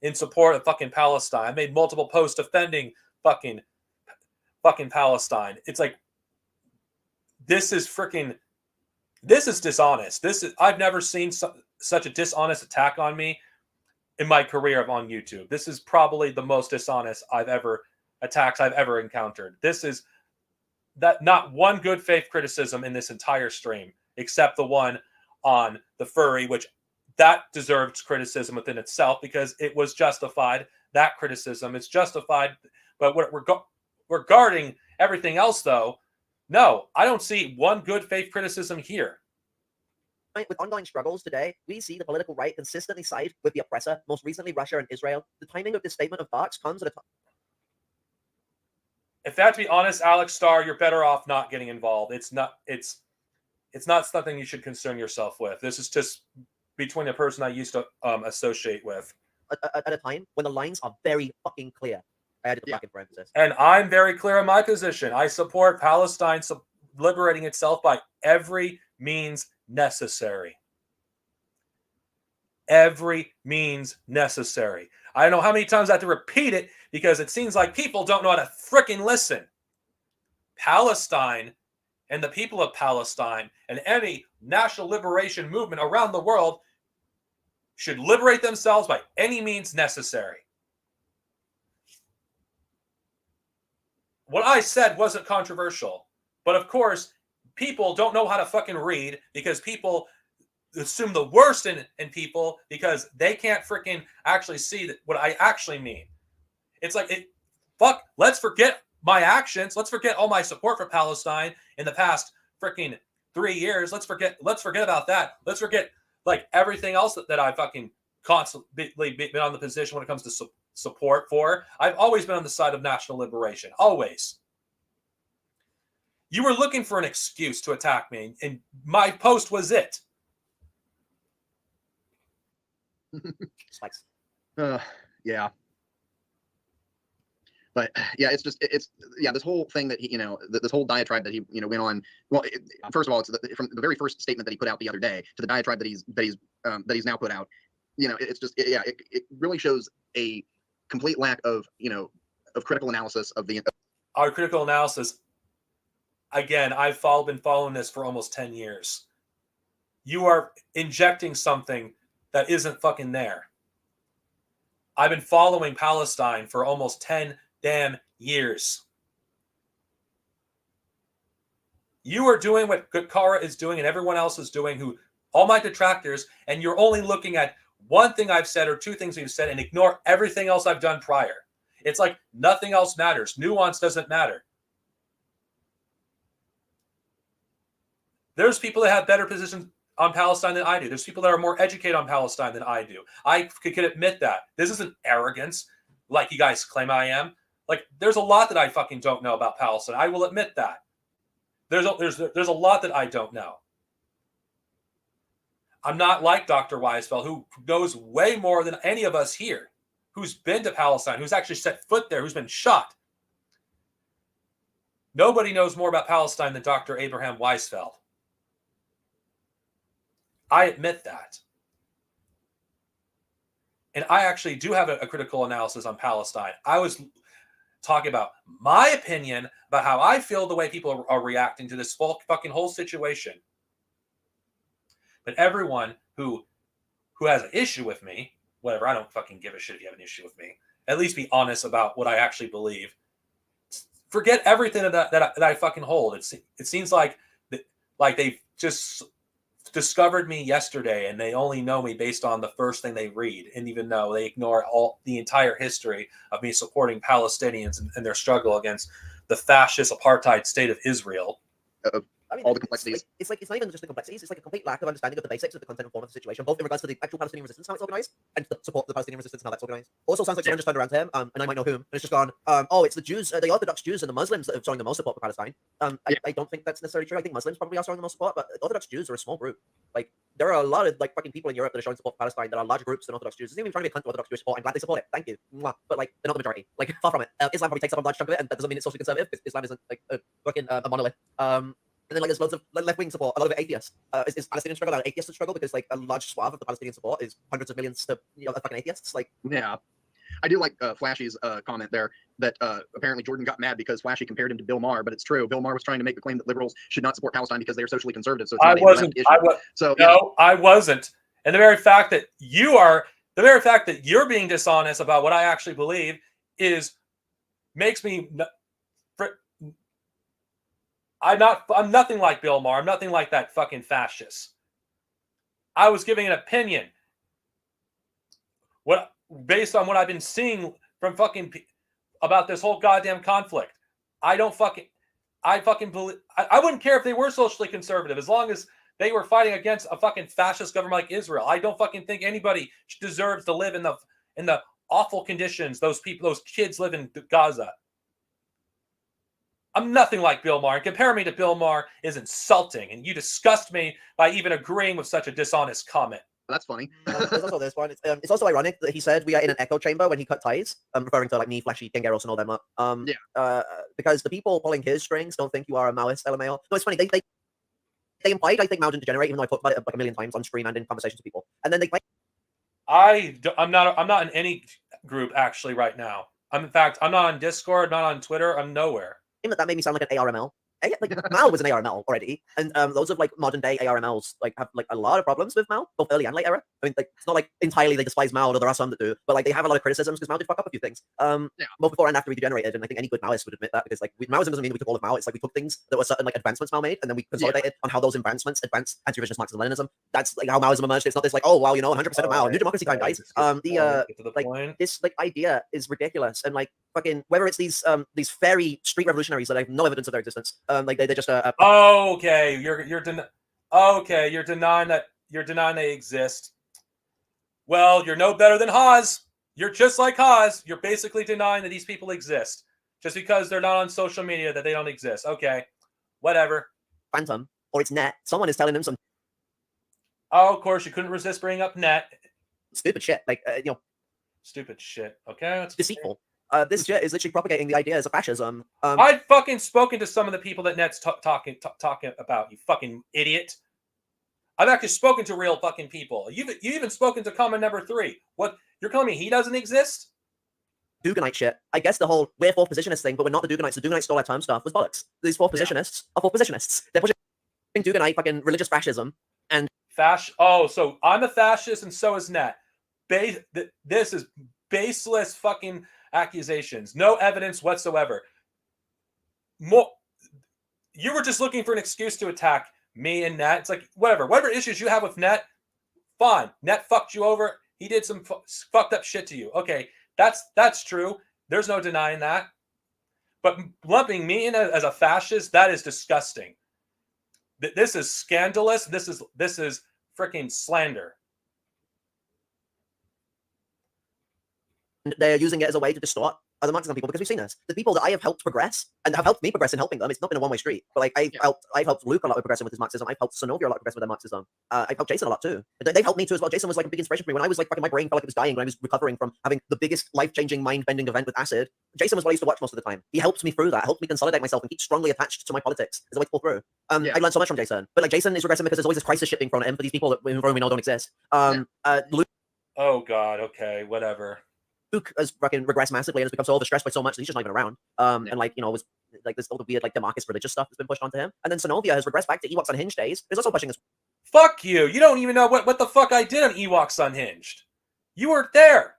Speaker 1: in support of fucking Palestine. I made multiple posts defending fucking Palestine. It's like, this is dishonest. I've never seen such a dishonest attack on me in my career on YouTube. This is probably the most dishonest attacks I've ever encountered. This is that not one good faith criticism in this entire stream, except the one on the furry, which that deserves criticism within itself because it was justified. That criticism is justified. But regarding everything else, though, no, I don't see one good faith criticism here.
Speaker 2: with ongoing struggles today, we see the political right consistently side with the oppressor, most recently Russia and Israel. The timing of this statement of Fox comes at a time.
Speaker 1: If I have to be honest, Alex Starr, you're better off not getting involved. It's not something you should concern yourself with. This is just between a person I used to associate with.
Speaker 2: At a time when the lines are very fucking clear. I added the back in parenthesis.
Speaker 1: And I'm very clear in my position. I support Palestine liberating itself by every means necessary. Every means necessary. I don't know how many times I have to repeat it because it seems like people don't know how to fricking listen. Palestine and the people of Palestine and any national liberation movement around the world should liberate themselves by any means necessary. What I said wasn't controversial, but of course, people don't know how to fucking read because people assume the worst in people because they can't freaking actually see what I actually mean. It's like, let's forget my actions. Let's forget all my support for Palestine in the past freaking 3 years. Let's forget about that. Let's forget like everything else that I fucking constantly been on the position when it comes to support for. I've always been on the side of national liberation. Always. You were looking for an excuse to attack me, and my post was it.
Speaker 2: Spikes.
Speaker 3: Yeah. But yeah, it's this whole thing that he, this whole diatribe that he, went on. Well, first of all, it's from the very first statement that he put out the other day to the diatribe that he's now put out. It really shows a complete lack of critical analysis of
Speaker 1: our critical analysis. Again, I've been following this for almost 10 years. You are injecting something that isn't fucking there. I've been following Palestine for almost 10 damn years. You are doing what Kara is doing and everyone else is doing, all my detractors, and you're only looking at one thing I've said or two things you've said and ignore everything else I've done prior. It's like nothing else matters. Nuance doesn't matter. There's people that have better positions on Palestine than I do. There's people that are more educated on Palestine than I do. I could admit that. This isn't arrogance like you guys claim I am. Like, there's a lot that I fucking don't know about Palestine. I will admit that. There's a lot that I don't know. I'm not like Dr. Weisfeld, who knows way more than any of us here, who's been to Palestine, who's actually set foot there, who's been shot. Nobody knows more about Palestine than Dr. Abraham Weisfeld. I admit that. And I actually do have a critical analysis on Palestine. I was talking about my opinion about how I feel the way people are reacting to this fucking whole situation. But everyone who has an issue with me, whatever, I don't fucking give a shit if you have an issue with me. At least be honest about what I actually believe. Forget everything that I fucking hold. It seems like they've just discovered me yesterday, and they only know me based on the first thing they read, and even though they ignore the entire history of me supporting Palestinians and their struggle against the fascist apartheid state of Israel.
Speaker 2: I mean,
Speaker 3: all the complexities.
Speaker 2: It's not even just the complexities. It's like a complete lack of understanding of the basics of the content and form of the situation, both in regards to the actual Palestinian resistance, how it's organized, and the support for the Palestinian resistance and how that's organized. Also, sounds like someone just turned around to him, and I might know whom, and it's just gone, oh, it's the Jews, the Orthodox Jews and the Muslims that are showing the most support for Palestine. I don't think that's necessarily true. I think Muslims probably are showing the most support, but Orthodox Jews are a small group. Like, there are a lot of fucking people in Europe that are showing support for Palestine that are larger groups than Orthodox Jews. It's even trying to be a cunt to Orthodox Jewish support. I'm glad they support it. Thank you. Mwah. But like, they're not the majority. Like, far from it. Islam probably takes up a large chunk of it, and that doesn't mean it's socially conservative. Islam isn't like a monolith. And then like there's loads of left-wing support, a lot of it atheist. Is Palestinian struggle an atheist struggle? Because like a large swath of the Palestinian support is hundreds of millions to fucking atheists. Like,
Speaker 3: yeah, I do like Flashy's comment there that apparently Jordan got mad because Flashy compared him to Bill Maher, but it's true. Bill Maher was trying to make the claim that liberals should not support Palestine because they are socially conservative. So it's not a left issue. So
Speaker 1: no, I wasn't. And the very fact that you're being dishonest about what I actually believe makes me. I'm nothing like Bill Maher. I'm nothing like that fucking fascist. I was giving an opinion. Based on what I've been seeing from fucking about this whole goddamn conflict. I believe. I wouldn't care if they were socially conservative as long as they were fighting against a fucking fascist government like Israel. I don't fucking think anybody deserves to live in the awful conditions those kids live in Gaza. I'm nothing like Bill Maher. And comparing me to Bill Maher is insulting, and you disgust me by even agreeing with such a dishonest comment.
Speaker 3: That's funny.
Speaker 2: There's also this one. It's also ironic that he said we are in an echo chamber when he cut ties, referring to like me, Flashy, King Garros, and all them up. Because the people pulling his strings don't think you are a Maoist, LMAO. No, it's funny. They implied I think Mao didn't degenerate, even though I talked about it like a million times on stream and in conversations with people. And then they
Speaker 1: I'm not in any group actually right now. In fact, I'm not on Discord, not on Twitter. I'm nowhere.
Speaker 2: That made me sound like an ARML. Like Mao was an ARML already, and loads of like modern day ARMLs like have like a lot of problems with Mao, both early and late era. I mean, like it's not like entirely they despise Mao, although there are some that do, but like they have a lot of criticisms because Mao did fuck up a few things. Both before and after he degenerated, and I think any good Maoist would admit that because like Maoism doesn't mean we took all of Mao. It's like we took things that were certain like advancements Mao made, and then we consolidated on how those advancements advance anti-revisionist Marxism Leninism. That's like how Maoism emerged. It's not this like 100% of Mao, new democracy time, guys. This like idea is ridiculous, and like fucking whether it's these fairy street revolutionaries that I have no evidence of their existence, like they're just
Speaker 1: okay, you're denying they exist. Well, you're no better than Haas. You're just like Haas. You're basically denying that these people exist just because they're not on social media that they don't exist. Okay, whatever.
Speaker 2: Phantom or it's net. Someone is telling them some.
Speaker 1: Oh, of course, you couldn't resist bringing up net.
Speaker 2: Stupid shit, like
Speaker 1: stupid shit. Okay, that's
Speaker 2: deceitful. This shit is literally propagating the ideas of fascism.
Speaker 1: I've fucking spoken to some of the people that Net's talking about. You fucking idiot. I've actually spoken to real fucking people. You've even spoken to comment number 3. What, you're telling me he doesn't exist?
Speaker 2: Duganite shit. I guess the whole we're fourth positionist thing, but we're not the Duganites. The Duganites stole our term stuff was bollocks. These fourth positionists are fourth positionists. They're pushing Duganite fucking religious fascism and
Speaker 1: Oh, so I'm a fascist and so is Net. This is baseless fucking accusations. No evidence whatsoever. You were just looking for an excuse to attack me and Net. It's like, whatever issues you have with Net, fine. Net fucked you over. He did some fucked up shit to you. Okay, that's true. There's no denying that. But lumping me in as a fascist, that is disgusting. This is scandalous. This is freaking slander.
Speaker 2: they're using it as a way to distort other Marxism people, because we've seen this. The people that I have helped progress and have helped me progress in helping them, it's not been a one-way street. But like I've helped Luke a lot with progressing with his Marxism. I've helped Sonovia a lot progressing with their Marxism. I've helped Jason a lot too. They've helped me too as well. Jason was like a big inspiration for me when I was like fucking my brain felt like it was dying when I was recovering from having the biggest life-changing, mind-bending event with acid. Jason was what I used to watch most of the time. He helped me through that, helped me consolidate myself and keep strongly attached to my politics as a way to pull through. I learned so much from Jason. But like Jason is regressing because there's always this crisis shit being thrown at him for these people that we know don't exist. Luke.
Speaker 1: Oh God. Okay. Whatever.
Speaker 2: Luke has fucking regressed massively and has become so overstressed by so much that he's just not even around. And like, you know, was like this all the weird like Demarcus religious stuff that's been pushed onto him. And then Sonovia has regressed back to Ewoks Unhinged days. There's also pushing this.
Speaker 1: Fuck you. You don't even know what the fuck I did on Ewoks Unhinged. You weren't there.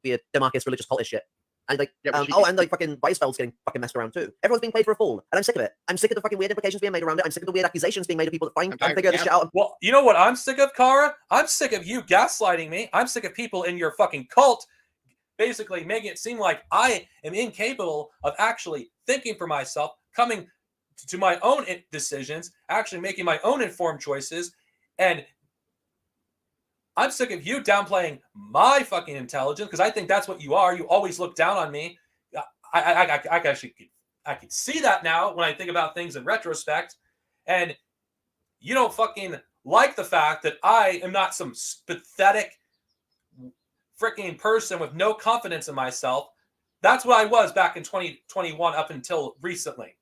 Speaker 2: Weird Demarcus religious cultist shit. And like, and like fucking Weisfeld's getting fucking messed around too. Everyone's being played for a fool, and I'm sick of it. I'm sick of the fucking weird implications being made around it. I'm sick of the weird accusations being made of people that find and figure this shit out.
Speaker 1: Well, you know what I'm sick of, Kara? I'm sick of you gaslighting me. I'm sick of people in your fucking cult basically making it seem like I am incapable of actually thinking for myself, coming to my own decisions, actually making my own informed choices, and I'm sick of you downplaying my fucking intelligence, because I think that's what you are. You always look down on me. I can see that now when I think about things in retrospect. And you don't fucking like the fact that I am not some pathetic freaking person with no confidence in myself. That's what I was back in 2021 up until recently.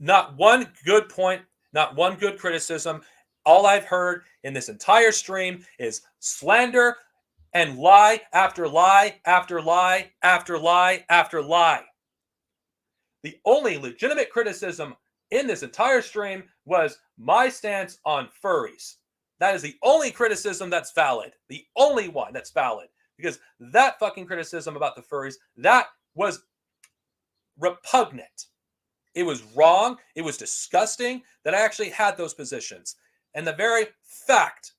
Speaker 1: Not one good point, not one good criticism. All I've heard in this entire stream is slander and lie after lie after lie after lie after lie. The only legitimate criticism in this entire stream was my stance on furries. That is the only criticism that's valid. The only one that's valid. Because that fucking criticism about the furries, that was repugnant. It was wrong. It was disgusting that I actually had those positions. And the very fact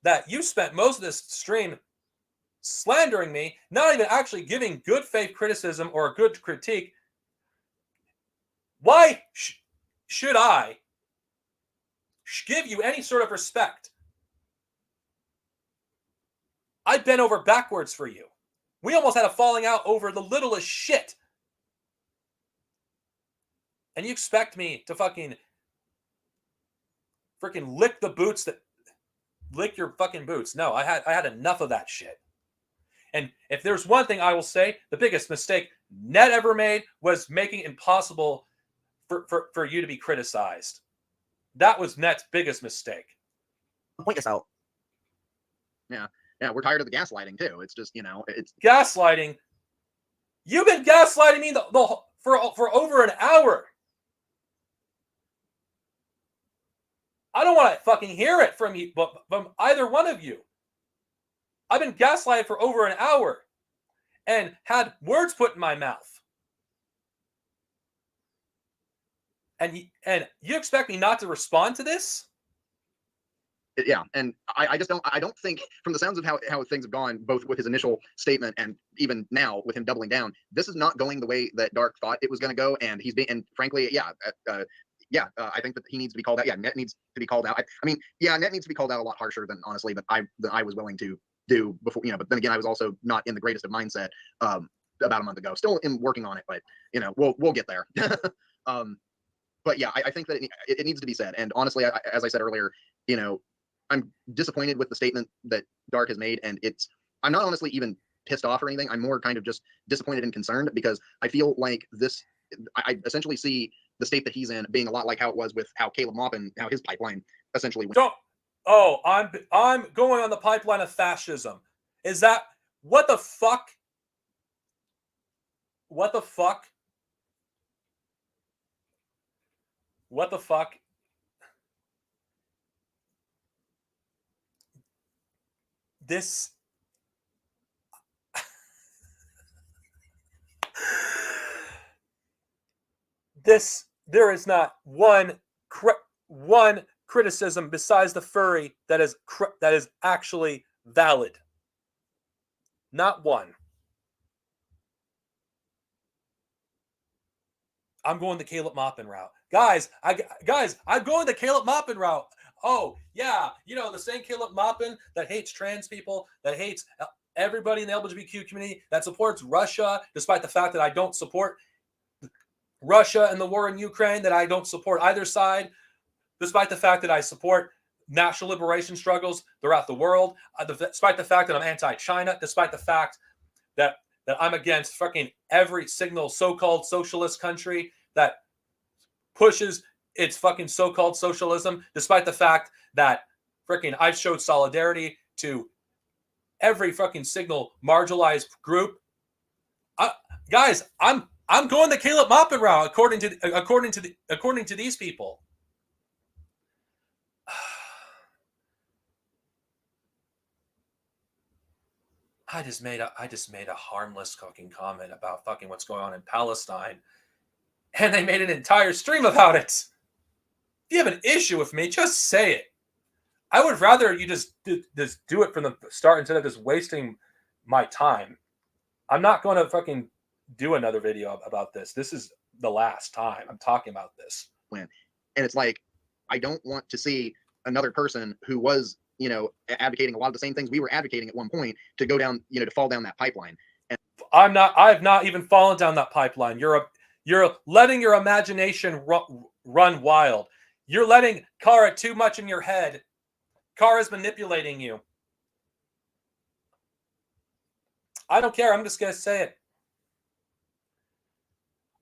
Speaker 1: that you spent most of this stream slandering me, not even actually giving good faith criticism or a good critique, why should I give you any sort of respect? I bent over backwards for you. We almost had a falling out over the littlest shit. And you expect me to freaking lick the boots that lick your fucking boots? No, I had enough of that shit. And if there's one thing I will say, the biggest mistake Net ever made was making it impossible for you to be criticized. That was Net's biggest mistake.
Speaker 2: Point this out.
Speaker 3: Yeah, we're tired of the gaslighting too. It's just, you know, it's
Speaker 1: gaslighting. You've been gaslighting me for over an hour. I don't want to fucking hear it from you, from either one of you. I've been gaslighted for over an hour and had words put in my mouth. And you expect me not to respond to this?
Speaker 3: Yeah, and I don't think, from the sounds of how things have gone, both with his initial statement and even now with him doubling down, this is not going the way that Dark thought it was going to go. And frankly, I think that he needs to be called out. Yeah, Net needs to be called out. Net needs to be called out a lot harsher than honestly than I was willing to do before. But then again, I was also not in the greatest of mindset about a month ago. Still working on it, but we'll get there. But yeah, I think that it needs to be said. And honestly, as I said earlier, I'm disappointed with the statement that Dark has made, and I'm not honestly even pissed off or anything. I'm more kind of just disappointed and concerned, because I feel like I essentially see the state that he's in being a lot like how it was with how Caleb Maupin, how his pipeline essentially went.
Speaker 1: I'm going on the pipeline of fascism. Is that what the fuck? What the fuck? What the fuck? There is not one criticism besides the furry that is actually valid. Not one. I'm going the Caleb Maupin route. Guys, I'm going the Caleb Maupin route. Oh, yeah, the same Caleb Maupin that hates trans people, that hates everybody in the LGBTQ community, that supports Russia, despite the fact that I don't support Russia and the war in Ukraine, that I don't support either side, despite the fact that I support national liberation struggles throughout the world, despite the fact that I'm anti-China, despite the fact that I'm against fucking every single so-called socialist country that pushes its fucking so-called socialism, despite the fact that freaking I've showed solidarity to every fucking single marginalized group. Guys, I'm going the Caleb Maupin route according to these people. I just made a harmless fucking comment about fucking what's going on in Palestine, and they made an entire stream about it. If you have an issue with me, just say it. I would rather you just do it from the start instead of just wasting my time. I'm not going to fucking do another video about this. This is the last time I'm talking about this.
Speaker 3: And it's like, I don't want to see another person who was, advocating a lot of the same things we were advocating at one point to go down, to fall down that pipeline. And
Speaker 1: I've not even fallen down that pipeline. You're letting your imagination run wild. You're letting Kara too much in your head. Kara's manipulating you. I don't care. I'm just going to say it.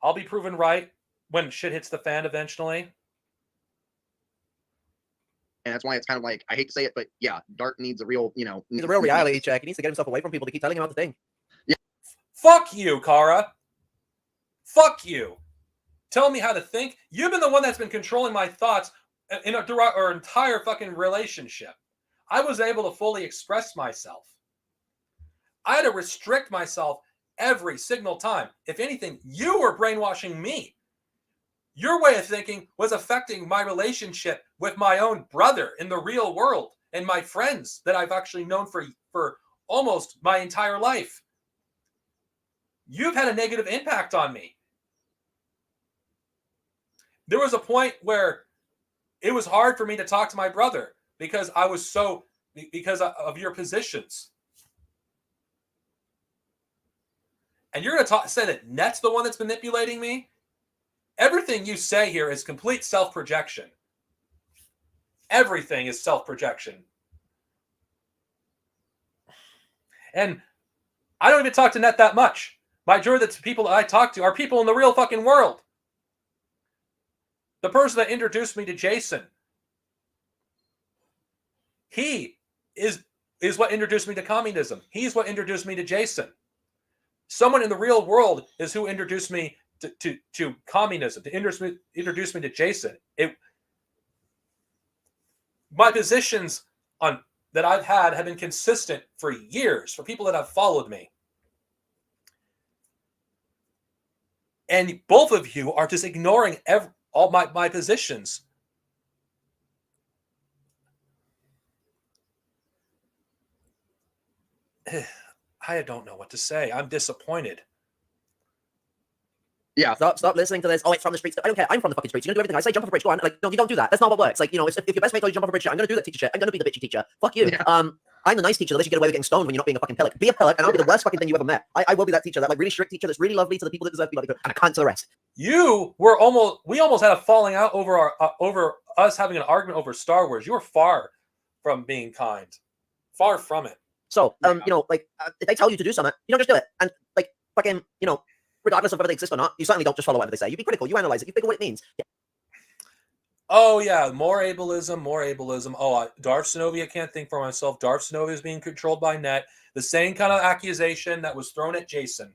Speaker 1: I'll be proven right when shit hits the fan eventually.
Speaker 3: And that's why it's kind of like, I hate to say it, but yeah, Dart needs a real,
Speaker 2: He's a real reality check. He needs to get himself away from people to keep telling him how to think.
Speaker 3: Yeah.
Speaker 1: Fuck you, Kara. Fuck you. Tell me how to think. You've been the one that's been controlling my thoughts throughout our entire fucking relationship. I was able to fully express myself. I had to restrict myself every single time. If anything, you were brainwashing me. Your way of thinking was affecting my relationship with my own brother in the real world and my friends that I've actually known for almost my entire life. You've had a negative impact on me. There was a point where it was hard for me to talk to my brother because because of your positions. And you're going to say that Net's the one that's manipulating me? Everything you say here is complete self-projection. Everything is self-projection. And I don't even talk to Net that much. Majority of the people that I talk to are people in the real fucking world. The person that introduced me to Jason, he is what introduced me to communism. He's what introduced me to Jason. Someone in the real world is who introduced me to communism, to introduce me to Jason. My positions that I've had have been consistent for years, for people that have followed me. And both of you are just ignoring all my positions. I don't know what to say. I'm disappointed.
Speaker 3: Yeah.
Speaker 2: Stop listening to this. Oh, it's from the streets. I don't care. I'm from the fucking streets. You're gonna do everything I say. Jump off a bridge. Go on. Like, no, you don't do that. That's not what works. Like, if your best mate tells you jump off a bridge, I'm gonna do that teacher shit. I'm gonna be the bitchy teacher. Fuck you. Yeah. I'm the nice teacher that lets you get away with getting stoned when you're not being a fucking pillock. Be a pillock, and I'll be the worst fucking thing you ever met. I will be that teacher, that like really strict teacher that's really lovely to the people that deserve to be lovely, and I can't to the rest.
Speaker 1: We almost had a falling out over us having an argument over Star Wars. You were far from being kind. Far from it.
Speaker 2: So, if they tell you to do something, you don't just do it. And like fucking, regardless of whether they exist or not, you certainly don't just follow whatever they say. You be critical, you analyze it, you figure what it means. Yeah.
Speaker 1: Oh yeah, more ableism. Oh, Darth Sinovia can't think for myself. Darth Sinovia is being controlled by Net. The same kind of accusation that was thrown at Jason.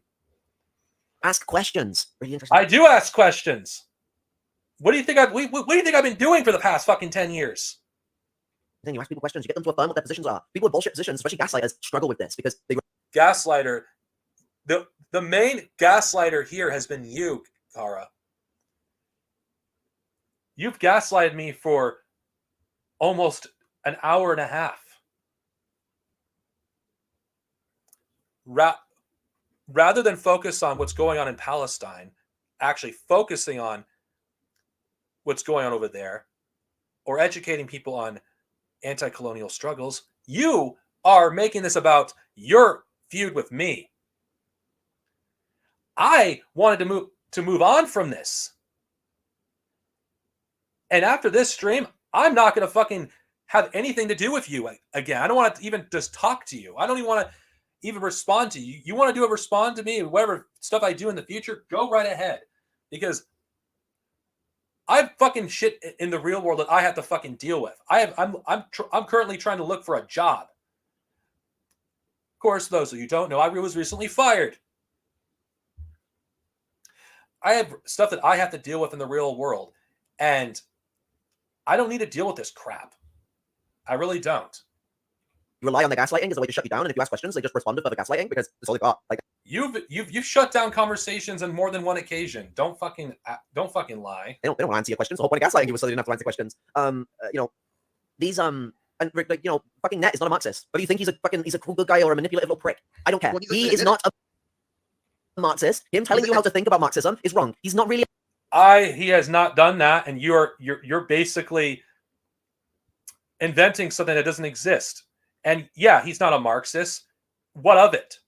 Speaker 2: Ask questions. Really interesting.
Speaker 1: I do ask questions. What do you think what do you think I've been doing for the past fucking 10 years?
Speaker 2: Then you ask people questions, you get them to affirm what their positions are. People with bullshit positions, especially gaslighters, struggle with this because they
Speaker 1: gaslighter. The main gaslighter here has been you, Kara. You've gaslighted me for almost an hour and a half. Rather than focus on what's going on in Palestine, actually focusing on what's going on over there or educating people on anti-colonial struggles. You are making this about your feud with me. I wanted to move on from this. And after this stream, I'm not going to fucking have anything to do with you again. I don't want to even just talk to you. I don't even want to even respond to you. You want to respond to me, whatever stuff I do in the future, go right ahead. Because I fucking shit in the real world that I have to fucking deal with. I'm currently trying to look for a job. Of course, those of you who don't know, I was recently fired. I have stuff that I have to deal with in the real world, and I don't need to deal with this crap. I really don't.
Speaker 2: You rely on the gaslighting as a way to shut you down, and if you ask questions, they just respond with further gaslighting because that's all they got. Like,
Speaker 1: you've shut down conversations on more than one occasion. Don't fucking lie.
Speaker 2: They don't want to answer your questions. The whole point of gaslighting you was so they didn't have to answer questions. These and like, fucking Net is not a Marxist. But you think he's a cool good guy or a manipulative little prick? I don't care.
Speaker 3: Well,
Speaker 2: he is not a Marxist. Him telling you how to think about Marxism is wrong. He's not really.
Speaker 1: He has not done that, and you're basically inventing something that doesn't exist. And yeah, he's not a Marxist. What of it?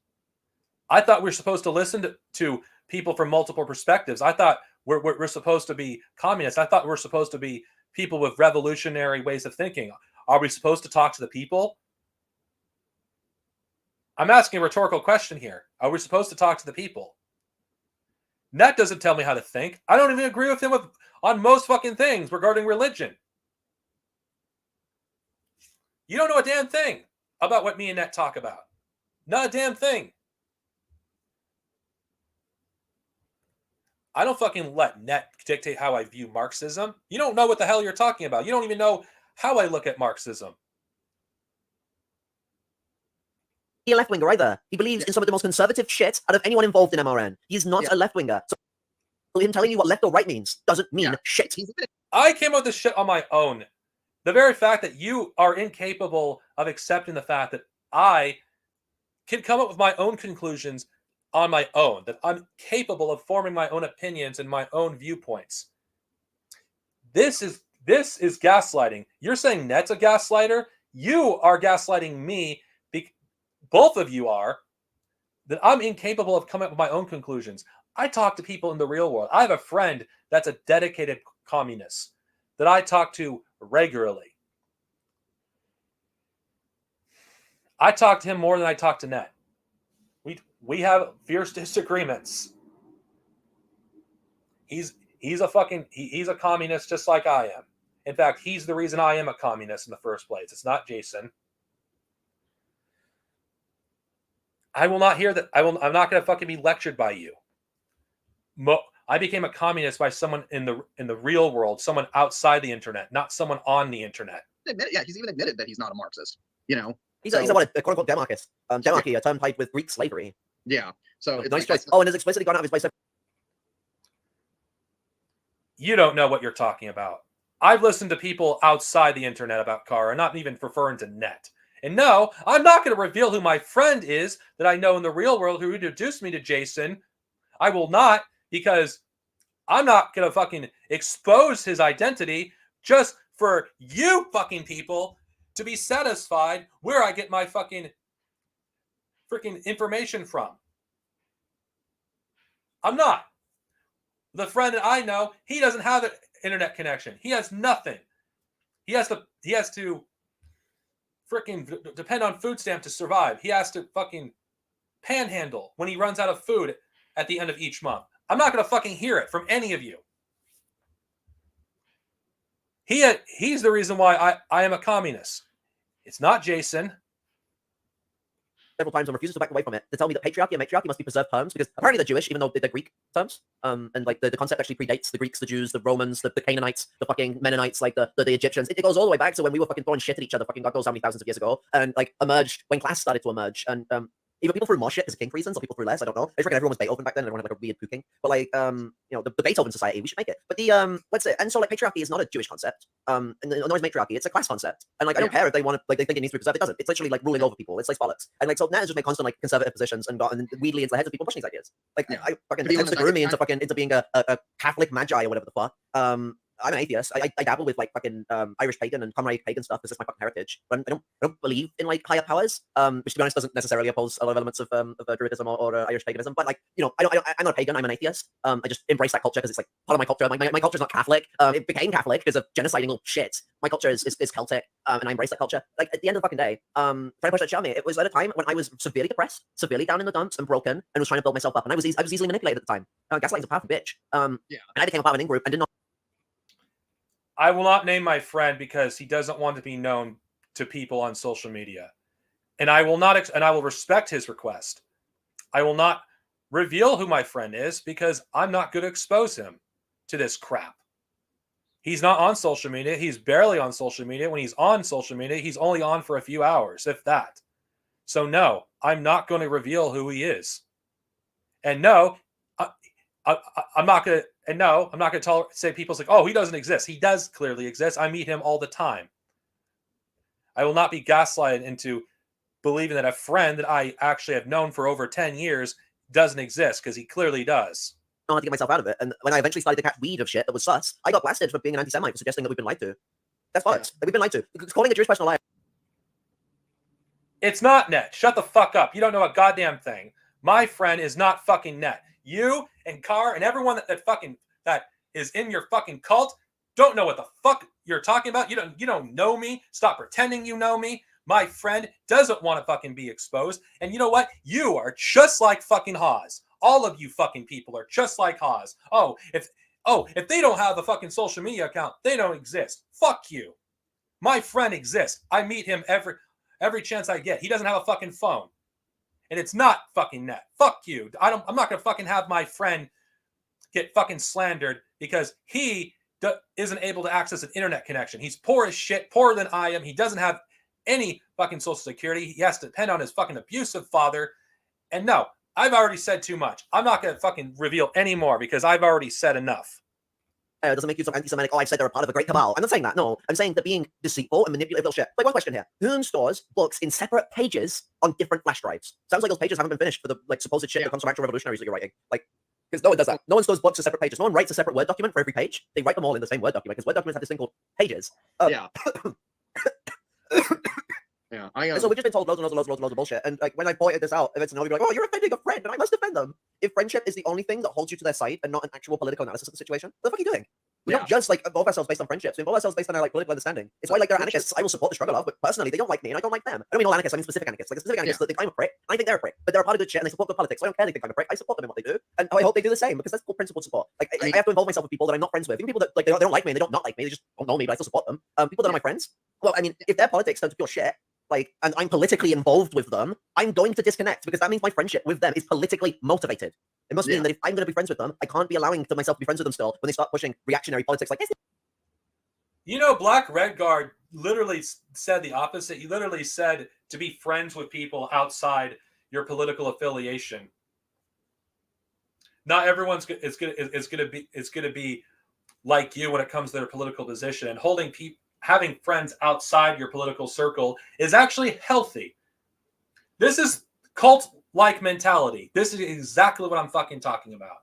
Speaker 1: I thought we were supposed to listen to people from multiple perspectives. I thought we're supposed to be communists. I thought we're supposed to be people with revolutionary ways of thinking. Are we supposed to talk to the people? I'm asking a rhetorical question here. Are we supposed to talk to the people? Net doesn't tell me how to think. I don't even agree with him on most fucking things regarding religion. You don't know a damn thing about what me and Net talk about. Not a damn thing. I don't fucking let Net dictate how I view Marxism. You don't know what the hell you're talking about. You don't even know how I look at Marxism.
Speaker 2: A left winger either. He believes in some of the most conservative shit out of anyone involved in MRN. He's not a left winger. So him telling you what left or right means doesn't mean shit.
Speaker 1: I came up with this shit on my own. The very fact that you are incapable of accepting the fact that I can come up with my own conclusions on my own, that I'm capable of forming my own opinions and my own viewpoints. This is gaslighting. You're saying Net's a gaslighter. You are gaslighting me. Both of you are. That I'm incapable of coming up with my own conclusions. I talk to people in the real world. I have a friend that's a dedicated communist that I talk to regularly. I talk to him more than I talk to Net. We have fierce disagreements. He's a communist just like I am. In fact, he's the reason I am a communist in the first place. It's not Jason. I will not hear that. I'm not going to fucking be lectured by you. I became a communist by someone in the real world, someone outside the internet, not someone on the internet.
Speaker 3: Yeah, he's even admitted that he's not a Marxist. You know,
Speaker 2: he's a quote-unquote demarchist. Demarchy, a term tied with Greek slavery.
Speaker 3: Yeah. So
Speaker 2: nice choice. Oh, and has explicitly gone out of his way.
Speaker 1: You don't know what you're talking about. I've listened to people outside the internet about Kara, not even referring to Net. And no, I'm not going to reveal who my friend is that I know in the real world who introduced me to Jason. I will not, because I'm not going to fucking expose his identity just for you fucking people to be satisfied where I get my fucking freaking information from. I'm not. The friend that I know, he doesn't have an internet connection. He has nothing. He has to freaking depend on food stamp to survive. He has to fucking panhandle when he runs out of food at the end of each month. I'm not going to fucking hear it from any of you. He's the reason why I am a communist. It's not Jason.
Speaker 2: Several times and refuses to back away from it to tell me that patriarchy and matriarchy must be preserved terms because apparently they're Jewish, even though they're Greek terms. And like the concept actually predates the Greeks, the Jews, the Romans, the Canaanites, the fucking Mennonites, like the Egyptians. It goes all the way back to when we were fucking throwing shit at each other, fucking God knows how many thousands of years ago, and like emerged when class started to emerge. And Either people threw more shit because of kink reasons, or people threw less. I don't know. I just reckon everyone was Beethoven back then, and everyone had like a weird poo king. But like, you know, the Beethoven Society, we should make it. But the what's it? And so like, patriarchy is not a Jewish concept. And nor is matriarchy. It's a class concept. And like, I don't care if they want to, like, they think it needs to be preserved. It doesn't. It's literally like ruling over people. It's like bollocks. And like, so now it's just made constant like conservative positions and gotten wheedly into the heads of people pushing these ideas. Like, I fucking attempts to groom me into being a Catholic magi or whatever the fuck. I'm an atheist. I dabble with like fucking Irish pagan and Conrad pagan stuff because it's my fucking heritage. But I don't believe in like higher powers. Which to be honest doesn't necessarily oppose a lot of elements of Druidism or Irish paganism. But like, you know, I'm not a pagan. I'm an atheist. I just embrace that culture because it's like part of my culture. My culture is not Catholic. It became Catholic because of genociding little shit. My culture is Celtic, and I embrace that culture. Like at the end of the fucking day, trying to push that shit on me. It was at a time when I was severely depressed, severely down in the dumps and broken, and was trying to build myself up. And I was easily manipulated at the time. Gaslighting's a powerful bitch. And I became a part of an in-group and did not.
Speaker 1: I will not name my friend because he doesn't want to be known to people on social media. And I will not, and I will respect his request. I will not reveal who my friend is because I'm not going to expose him to this crap. He's not on social media. He's barely on social media. When he's on social media, he's only on for a few hours, if that. So no, I'm not going to reveal who he is. And no, I'm not going to. And no, I'm not going to say people's like, oh, he doesn't exist. He does clearly exist. I meet him all the time. I will not be gaslighted into believing that a friend that I actually have known for over 10 years doesn't exist because he clearly does.
Speaker 2: I had to get myself out of it. And when I eventually started to catch weed of shit that was sus, I got blasted for being an anti-Semite for suggesting that we've been lied to. That's bollocks. Like, we've been lied to. Calling a Jewish person a liar.
Speaker 1: It's not net. Shut the fuck up. You don't know a goddamn thing. My friend is not fucking net. You and Carr and everyone that is in your fucking cult don't know what the fuck you're talking about. You don't know me. Stop pretending you know me. My friend doesn't want to fucking be exposed. And you know what? You are just like fucking Haas. All of you fucking people are just like Haas. If they don't have a fucking social media account, they don't exist. Fuck you. My friend exists. I meet him every chance I get. He doesn't have a fucking phone. And it's not fucking net. Fuck you. I'm not going to fucking have my friend get fucking slandered because he isn't able to access an internet connection. He's poor as shit, poorer than I am. He doesn't have any fucking social security. He has to depend on his fucking abusive father. And no, I've already said too much. I'm not going to fucking reveal any more because I've already said enough.
Speaker 2: It doesn't make you so anti-Semitic. Oh, I've said they're a part of a great cabal. I'm not saying that. No, I'm saying that being deceitful and manipulative little shit. Like, one question here: who stores books in separate pages on different flash drives? Sounds like those pages haven't been finished for the like supposed shit that comes from actual revolutionaries that you're writing. Like, because no one does that. No one stores books as separate pages. No one writes a separate Word document for every page. They write them all in the same Word document because Word documents have this thing called pages. And so we've just been told loads of bullshit. And like when I pointed this out, eventually they'll be like, "Oh, you're offending a friend," and I must defend them. If friendship is the only thing that holds you to their side and not an actual political analysis of the situation, what the fuck are you doing? We don't just like involve ourselves based on friendships. We involve ourselves based on our like political understanding. It's why like there are anarchists I will support the struggle of, but personally they don't like me and I don't like them. I don't mean all anarchists. I mean specific anarchists. Like a specific anarchist that think I'm a prick. I think they're a prick, but they're a part of good shit and they support good politics. So I don't care they think I'm a prick. I support them in what they do, and I hope they do the same because that's called principled support. Like I have to involve myself with people that I'm not friends with. Even people that like they don't like me and they don't not like me. They just don't know me, but I still support them. People that are my friends. Well, I mean, if their politics turn to pure shit, like, and I'm politically involved with them, I'm going to disconnect because that means my friendship with them is politically motivated. It must mean that if I'm going to be friends with them, I can't be allowing myself to be friends with them still when they start pushing reactionary politics like this.
Speaker 1: You know, Black Redguard literally said the opposite. He literally said to be friends with people outside your political affiliation. Not everyone's going to be like you when it comes to their political position, and having friends outside your political circle is actually healthy. This is cult-like mentality. This is exactly what I'm fucking talking about.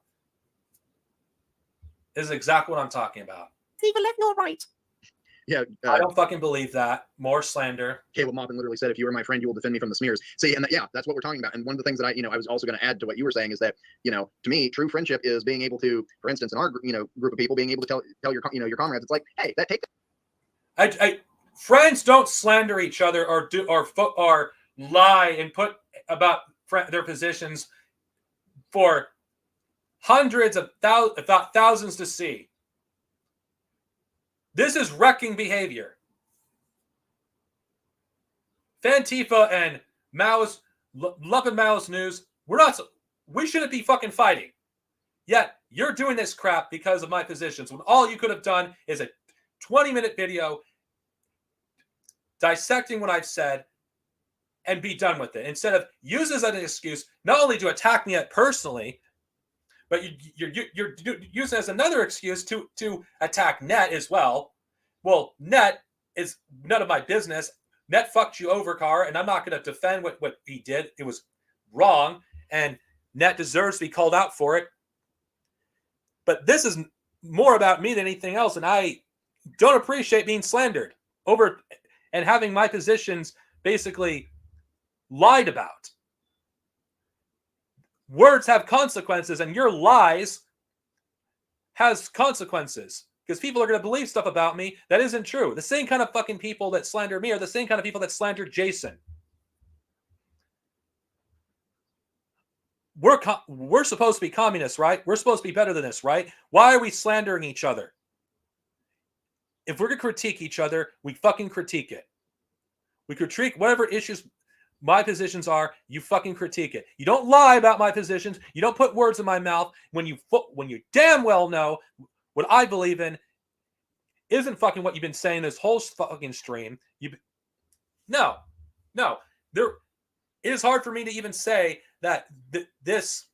Speaker 1: This is exactly what I'm talking about.
Speaker 2: Neither left nor right.
Speaker 3: Yeah,
Speaker 1: I don't fucking believe that. More slander.
Speaker 3: Caleb Maupin literally said, "If you were my friend, you will defend me from the smears." See, and that's what we're talking about. And one of the things that I was also going to add to what you were saying is that, to me, true friendship is being able to, for instance, in our group of people, being able to tell your your comrades, it's like, hey,
Speaker 1: friends don't slander each other or lie and put about their positions for hundreds of thousands, if not thousands, to see. This is wrecking behavior. Fantifa and Mao's, Love and Mao's News, we shouldn't be fucking fighting. Yet, you're doing this crap because of my positions, when all you could have done is a 20-minute video dissecting what I've said and be done with it. Instead of use this as an excuse, not only to attack me personally, but you're using it as another excuse to attack Net as well. Well, Net is none of my business. Net fucked you over, Car, and I'm not going to defend what he did. It was wrong, and Net deserves to be called out for it. But this is more about me than anything else, and I don't appreciate being slandered over and having my positions basically lied about. Words have consequences, and your lies has consequences because people are going to believe stuff about me that isn't true. The same kind of fucking people that slander me are the same kind of people that slander Jason. We're supposed to be communists, right? We're supposed to be better than this, right? Why are we slandering each other? If we're going to critique each other, we fucking critique it. We critique whatever issues my positions are, you fucking critique it. You don't lie about my positions. You don't put words in my mouth when you damn well know what I believe in isn't fucking what you've been saying this whole fucking stream. No. It is hard for me to even say that this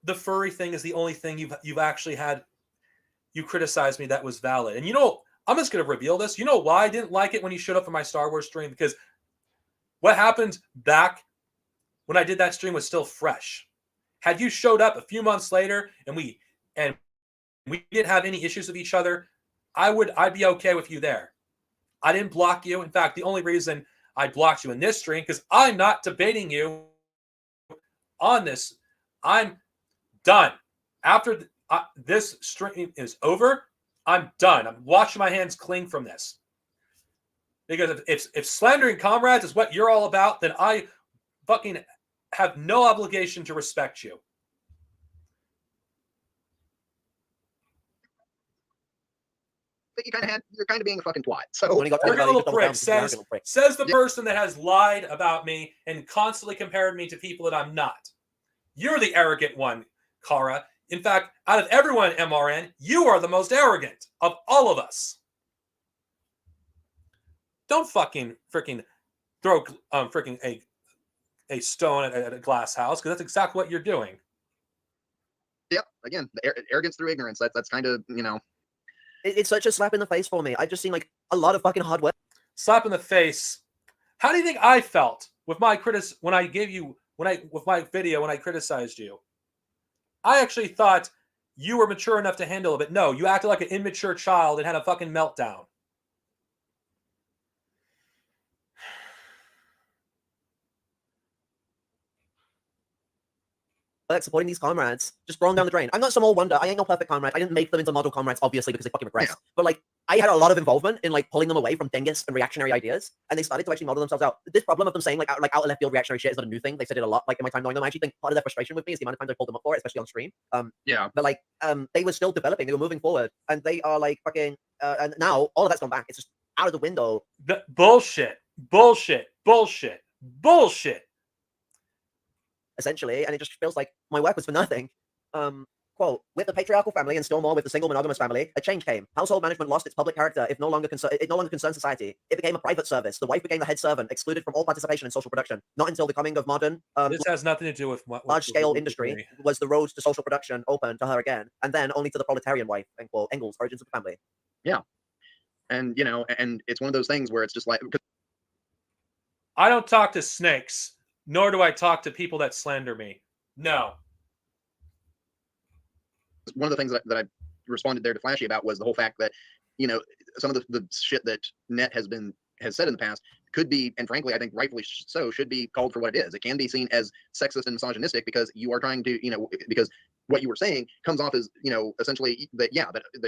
Speaker 1: the furry thing is the only thing you've actually had you criticized me that was valid. And you know, I'm just going to reveal this. You know why I didn't like it when you showed up for my Star Wars stream? Because what happened back when I did that stream was still fresh. Had you showed up a few months later and we didn't have any issues with each other, I'd be okay with you there. I didn't block you. In fact, the only reason I blocked you in this stream because I'm not debating you on this. I'm done. After this stream is over, I'm done. I'm washing my hands clean from this. Because if slandering comrades is what you're all about, then I fucking have no obligation to respect you.
Speaker 3: But you're kind of being a fucking twat. So
Speaker 1: arrogant little prick says the person that has lied about me and constantly compared me to people that I'm not. You're the arrogant one, Kara. In fact, out of everyone in MRN, you are the most arrogant of all of us. Don't fucking freaking throw freaking a stone at a glass house because that's exactly what you're doing.
Speaker 3: Yep. Again, the arrogance through ignorance. That's kind of, you know.
Speaker 2: It's such a slap in the face for me. I've just seen like a lot of fucking hard work.
Speaker 1: Slap in the face. How do you think I felt with my with my video when I criticized you? I actually thought you were mature enough to handle it, but no, you acted like an immature child and had a fucking meltdown.
Speaker 2: Supporting these comrades, just throwing down the drain. I'm not some old wonder. I ain't no perfect comrade. I didn't make them into model comrades, obviously, because they fucking regress. Yeah. But like, I had a lot of involvement in like pulling them away from dingus and reactionary ideas, and they started to actually model themselves out. This problem of them saying like out of left field reactionary shit is not a new thing. They said it a lot. Like in my time knowing them, I actually think part of their frustration with me is the amount of times I pulled them up for it, especially on stream.
Speaker 3: Yeah.
Speaker 2: But like, they were still developing. They were moving forward, and they are like fucking. And now all of that's gone back. It's just out of the window.
Speaker 1: The bullshit.
Speaker 2: Essentially, and it just feels like my work was for nothing. Quote, with the patriarchal family and still more with the single monogamous family, a change came. Household management lost its public character. It no longer concerned society. It became a private service. The wife became the head servant, excluded from all participation in social production. Not until the coming of modern
Speaker 1: this has nothing to do with
Speaker 2: large-scale industry was the road to social production open to her again, and then only to the proletarian wife. End quote. Engels, Origins of the Family.
Speaker 3: Yeah, and you know, and it's one of those things where it's just like,
Speaker 1: I don't talk to snakes, nor do I talk to people that slander me. No.
Speaker 3: One of the things that I responded there to Flashy about was the whole fact that, you know, some of the shit that Net has said in the past could be, and frankly, I think rightfully so, should be called for what it is. It can be seen as sexist and misogynistic because you are trying to, you know, because what you were saying comes off as, you know, essentially that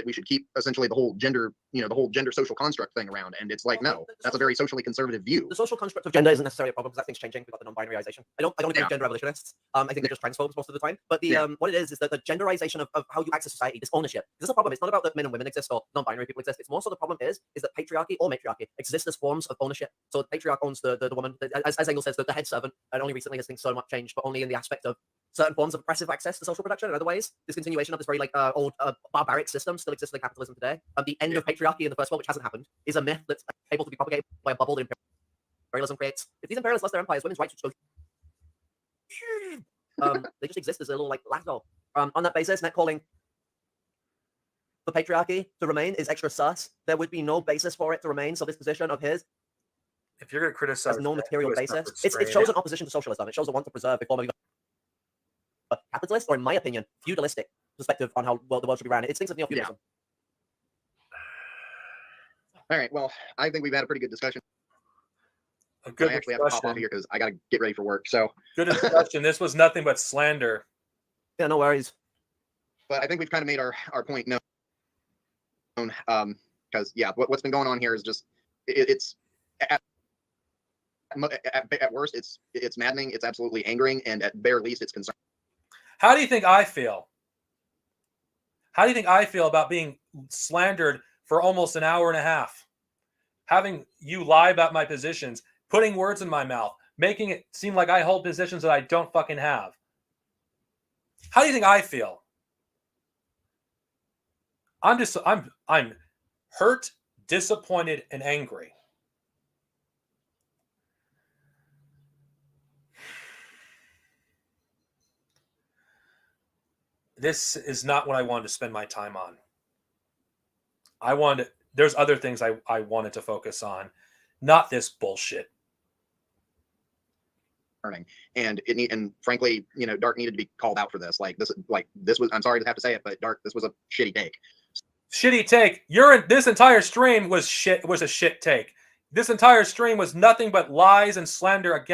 Speaker 3: we should keep essentially the whole gender, you know, the whole gender social construct thing around. And it's like, no, that's a very socially conservative view.
Speaker 2: The social construct of gender isn't necessarily a problem because that thing's changing. We've got the non-binaryization. I don't agree with gender revolutionists. I think they're just transphobes most of the time. But the what it is that the genderization of how you access society, this ownership. This is a problem. It's not about that men and women exist or non-binary people exist. It's more so the problem is that patriarchy or matriarchy exist as forms of ownership. So the patriarch owns the woman, as Engels says, the head servant, and only recently has things so much changed, but only in the aspect of certain forms of oppressive access to social production and other ways. This continuation of this very like old barbaric system still exists in capitalism today. The end of patriarchy in the first world, which hasn't happened, is a myth that's able to be propagated by a bubble that imperialism creates. If these imperialists lost their empires, women's rights would go. They just exist as a little like lagdo. On that basis, net calling for patriarchy to remain is extra sus. There would be no basis for it to remain. So this position of his,
Speaker 1: if you're going to criticize,
Speaker 2: has no material basis. It shows an opposition to socialism. It shows a want to preserve before moving a capitalist, or in my opinion, feudalistic perspective on how the world should be ran. It thinks of neo-feudalism.
Speaker 3: All right. Well, I think we've had a pretty good discussion.
Speaker 1: A good
Speaker 3: I actually have to pop off
Speaker 1: discussion.
Speaker 3: here because I got to get ready for work. So
Speaker 1: Good discussion. This was nothing but slander.
Speaker 2: Yeah, no worries.
Speaker 3: but I think we've kind of made our point known. Because yeah, what's been going on here is just it's at worst it's maddening, it's absolutely angering, and at bare least it's concerning.
Speaker 1: How do you think I feel? How do you think I feel about being slandered for almost an hour and a half? Having you lie about my positions, putting words in my mouth, making it seem like I hold positions that I don't fucking have. How do you think I feel? I'm hurt, disappointed, and angry. This is not what I wanted to spend my time on. There's other things I wanted to focus on, not this bullshit.
Speaker 3: And frankly, Dark needed to be called out for this. Like this was, I'm sorry to have to say it, but Dark, this was a shitty take.
Speaker 1: Shitty take. This entire stream was shit. Was a shit take. This entire stream was nothing but lies and slander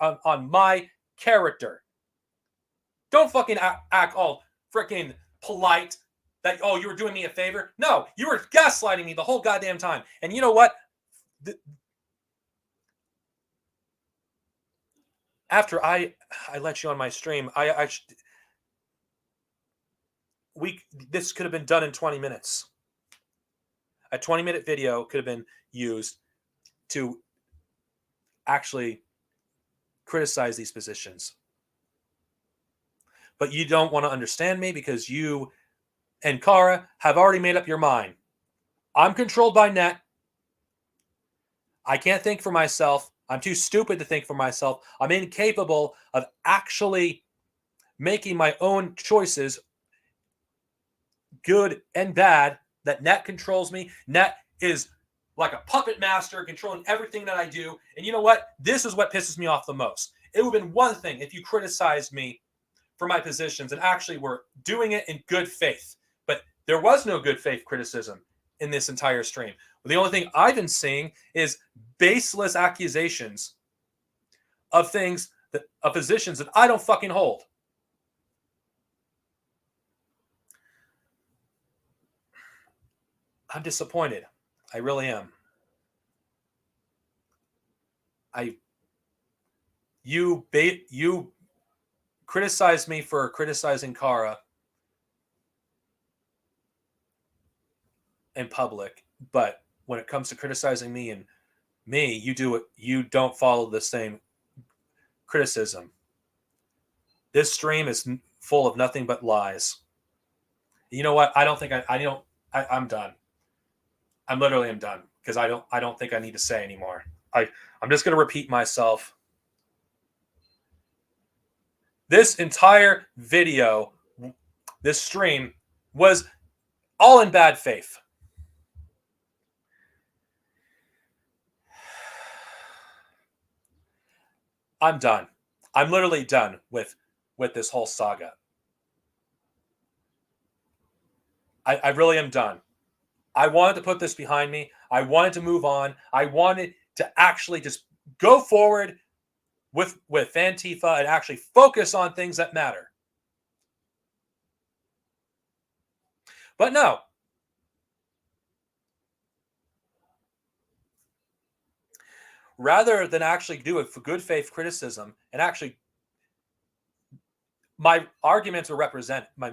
Speaker 1: on my character. Don't fucking act all freaking polite that, oh, you were doing me a favor. No, you were gaslighting me the whole goddamn time. And you know what? After I let you on my stream, this could have been done in 20 minutes. A 20-minute video could have been used to actually criticize these positions. But you don't want to understand me because you and Kara have already made up your mind. I'm controlled by net. I can't think for myself. I'm too stupid to think for myself. I'm incapable of actually making my own choices, good and bad, that net controls me. Net is like a puppet master controlling everything that I do. And you know what? This is what pisses me off the most. It would have been one thing if you criticized me for my positions and actually were doing it in good faith. But there was no good faith criticism in this entire stream. The only thing I've been seeing is baseless accusations of positions that I don't fucking hold. I'm disappointed. I really am. You criticized me for criticizing Kara in public, but when it comes to criticizing me, you don't follow the same criticism. This stream is full of nothing but lies. You know what? I'm done. I'm literally done because I don't think I need to say anymore. I'm just going to repeat myself. This entire video, this stream, was all in bad faith. I'm done. I'm literally done with this whole saga. I really am done. I wanted to put this behind me. I wanted to move on. I wanted to actually just go forward with Antifa and actually focus on things that matter. But no. Rather than actually do it for good faith criticism and actually my arguments were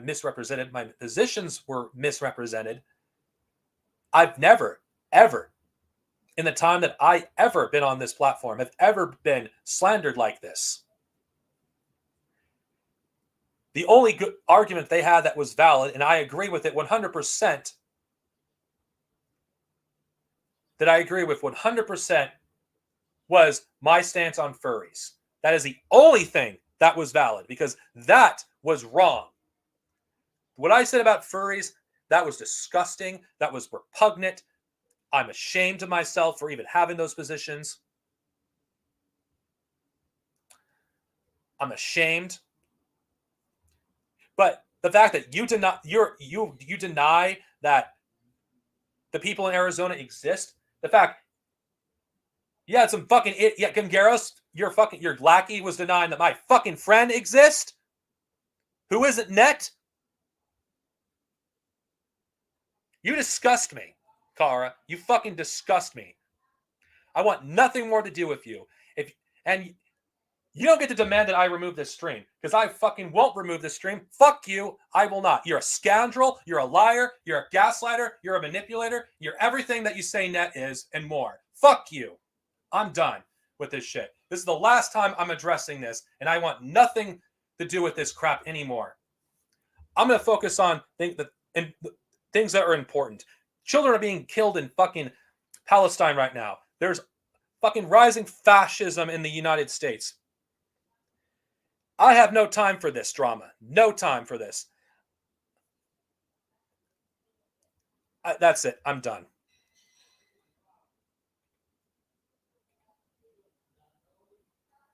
Speaker 1: misrepresented, my positions were misrepresented. I've never, ever, in the time that I ever been on this platform, have ever been slandered like this. The only good argument they had that was valid, and I agree with it 100%, that I agree with 100%, was my stance on furries. That is the only thing that was valid, because that was wrong. What I said about furries, that was disgusting. That was repugnant. I'm ashamed of myself for even having those positions. I'm ashamed. But the fact that you deny that the people in Arizona exist, the fact, yeah, some fucking yeah, Gangaros, your lackey was denying that my fucking friend exists, who isn't net. You disgust me, Kara. You fucking disgust me. I want nothing more to do with you. And you don't get to demand that I remove this stream, because I fucking won't remove this stream. Fuck you. I will not. You're a scoundrel. You're a liar. You're a gaslighter. You're a manipulator. You're everything that you say net is and more. Fuck you. I'm done with this shit. This is the last time I'm addressing this, and I want nothing to do with this crap anymore. I'm going to focus on things that are important. Children are being killed in fucking Palestine right now. There's fucking rising fascism in the United States. I have no time for this drama. No time for this. That's it. I'm done.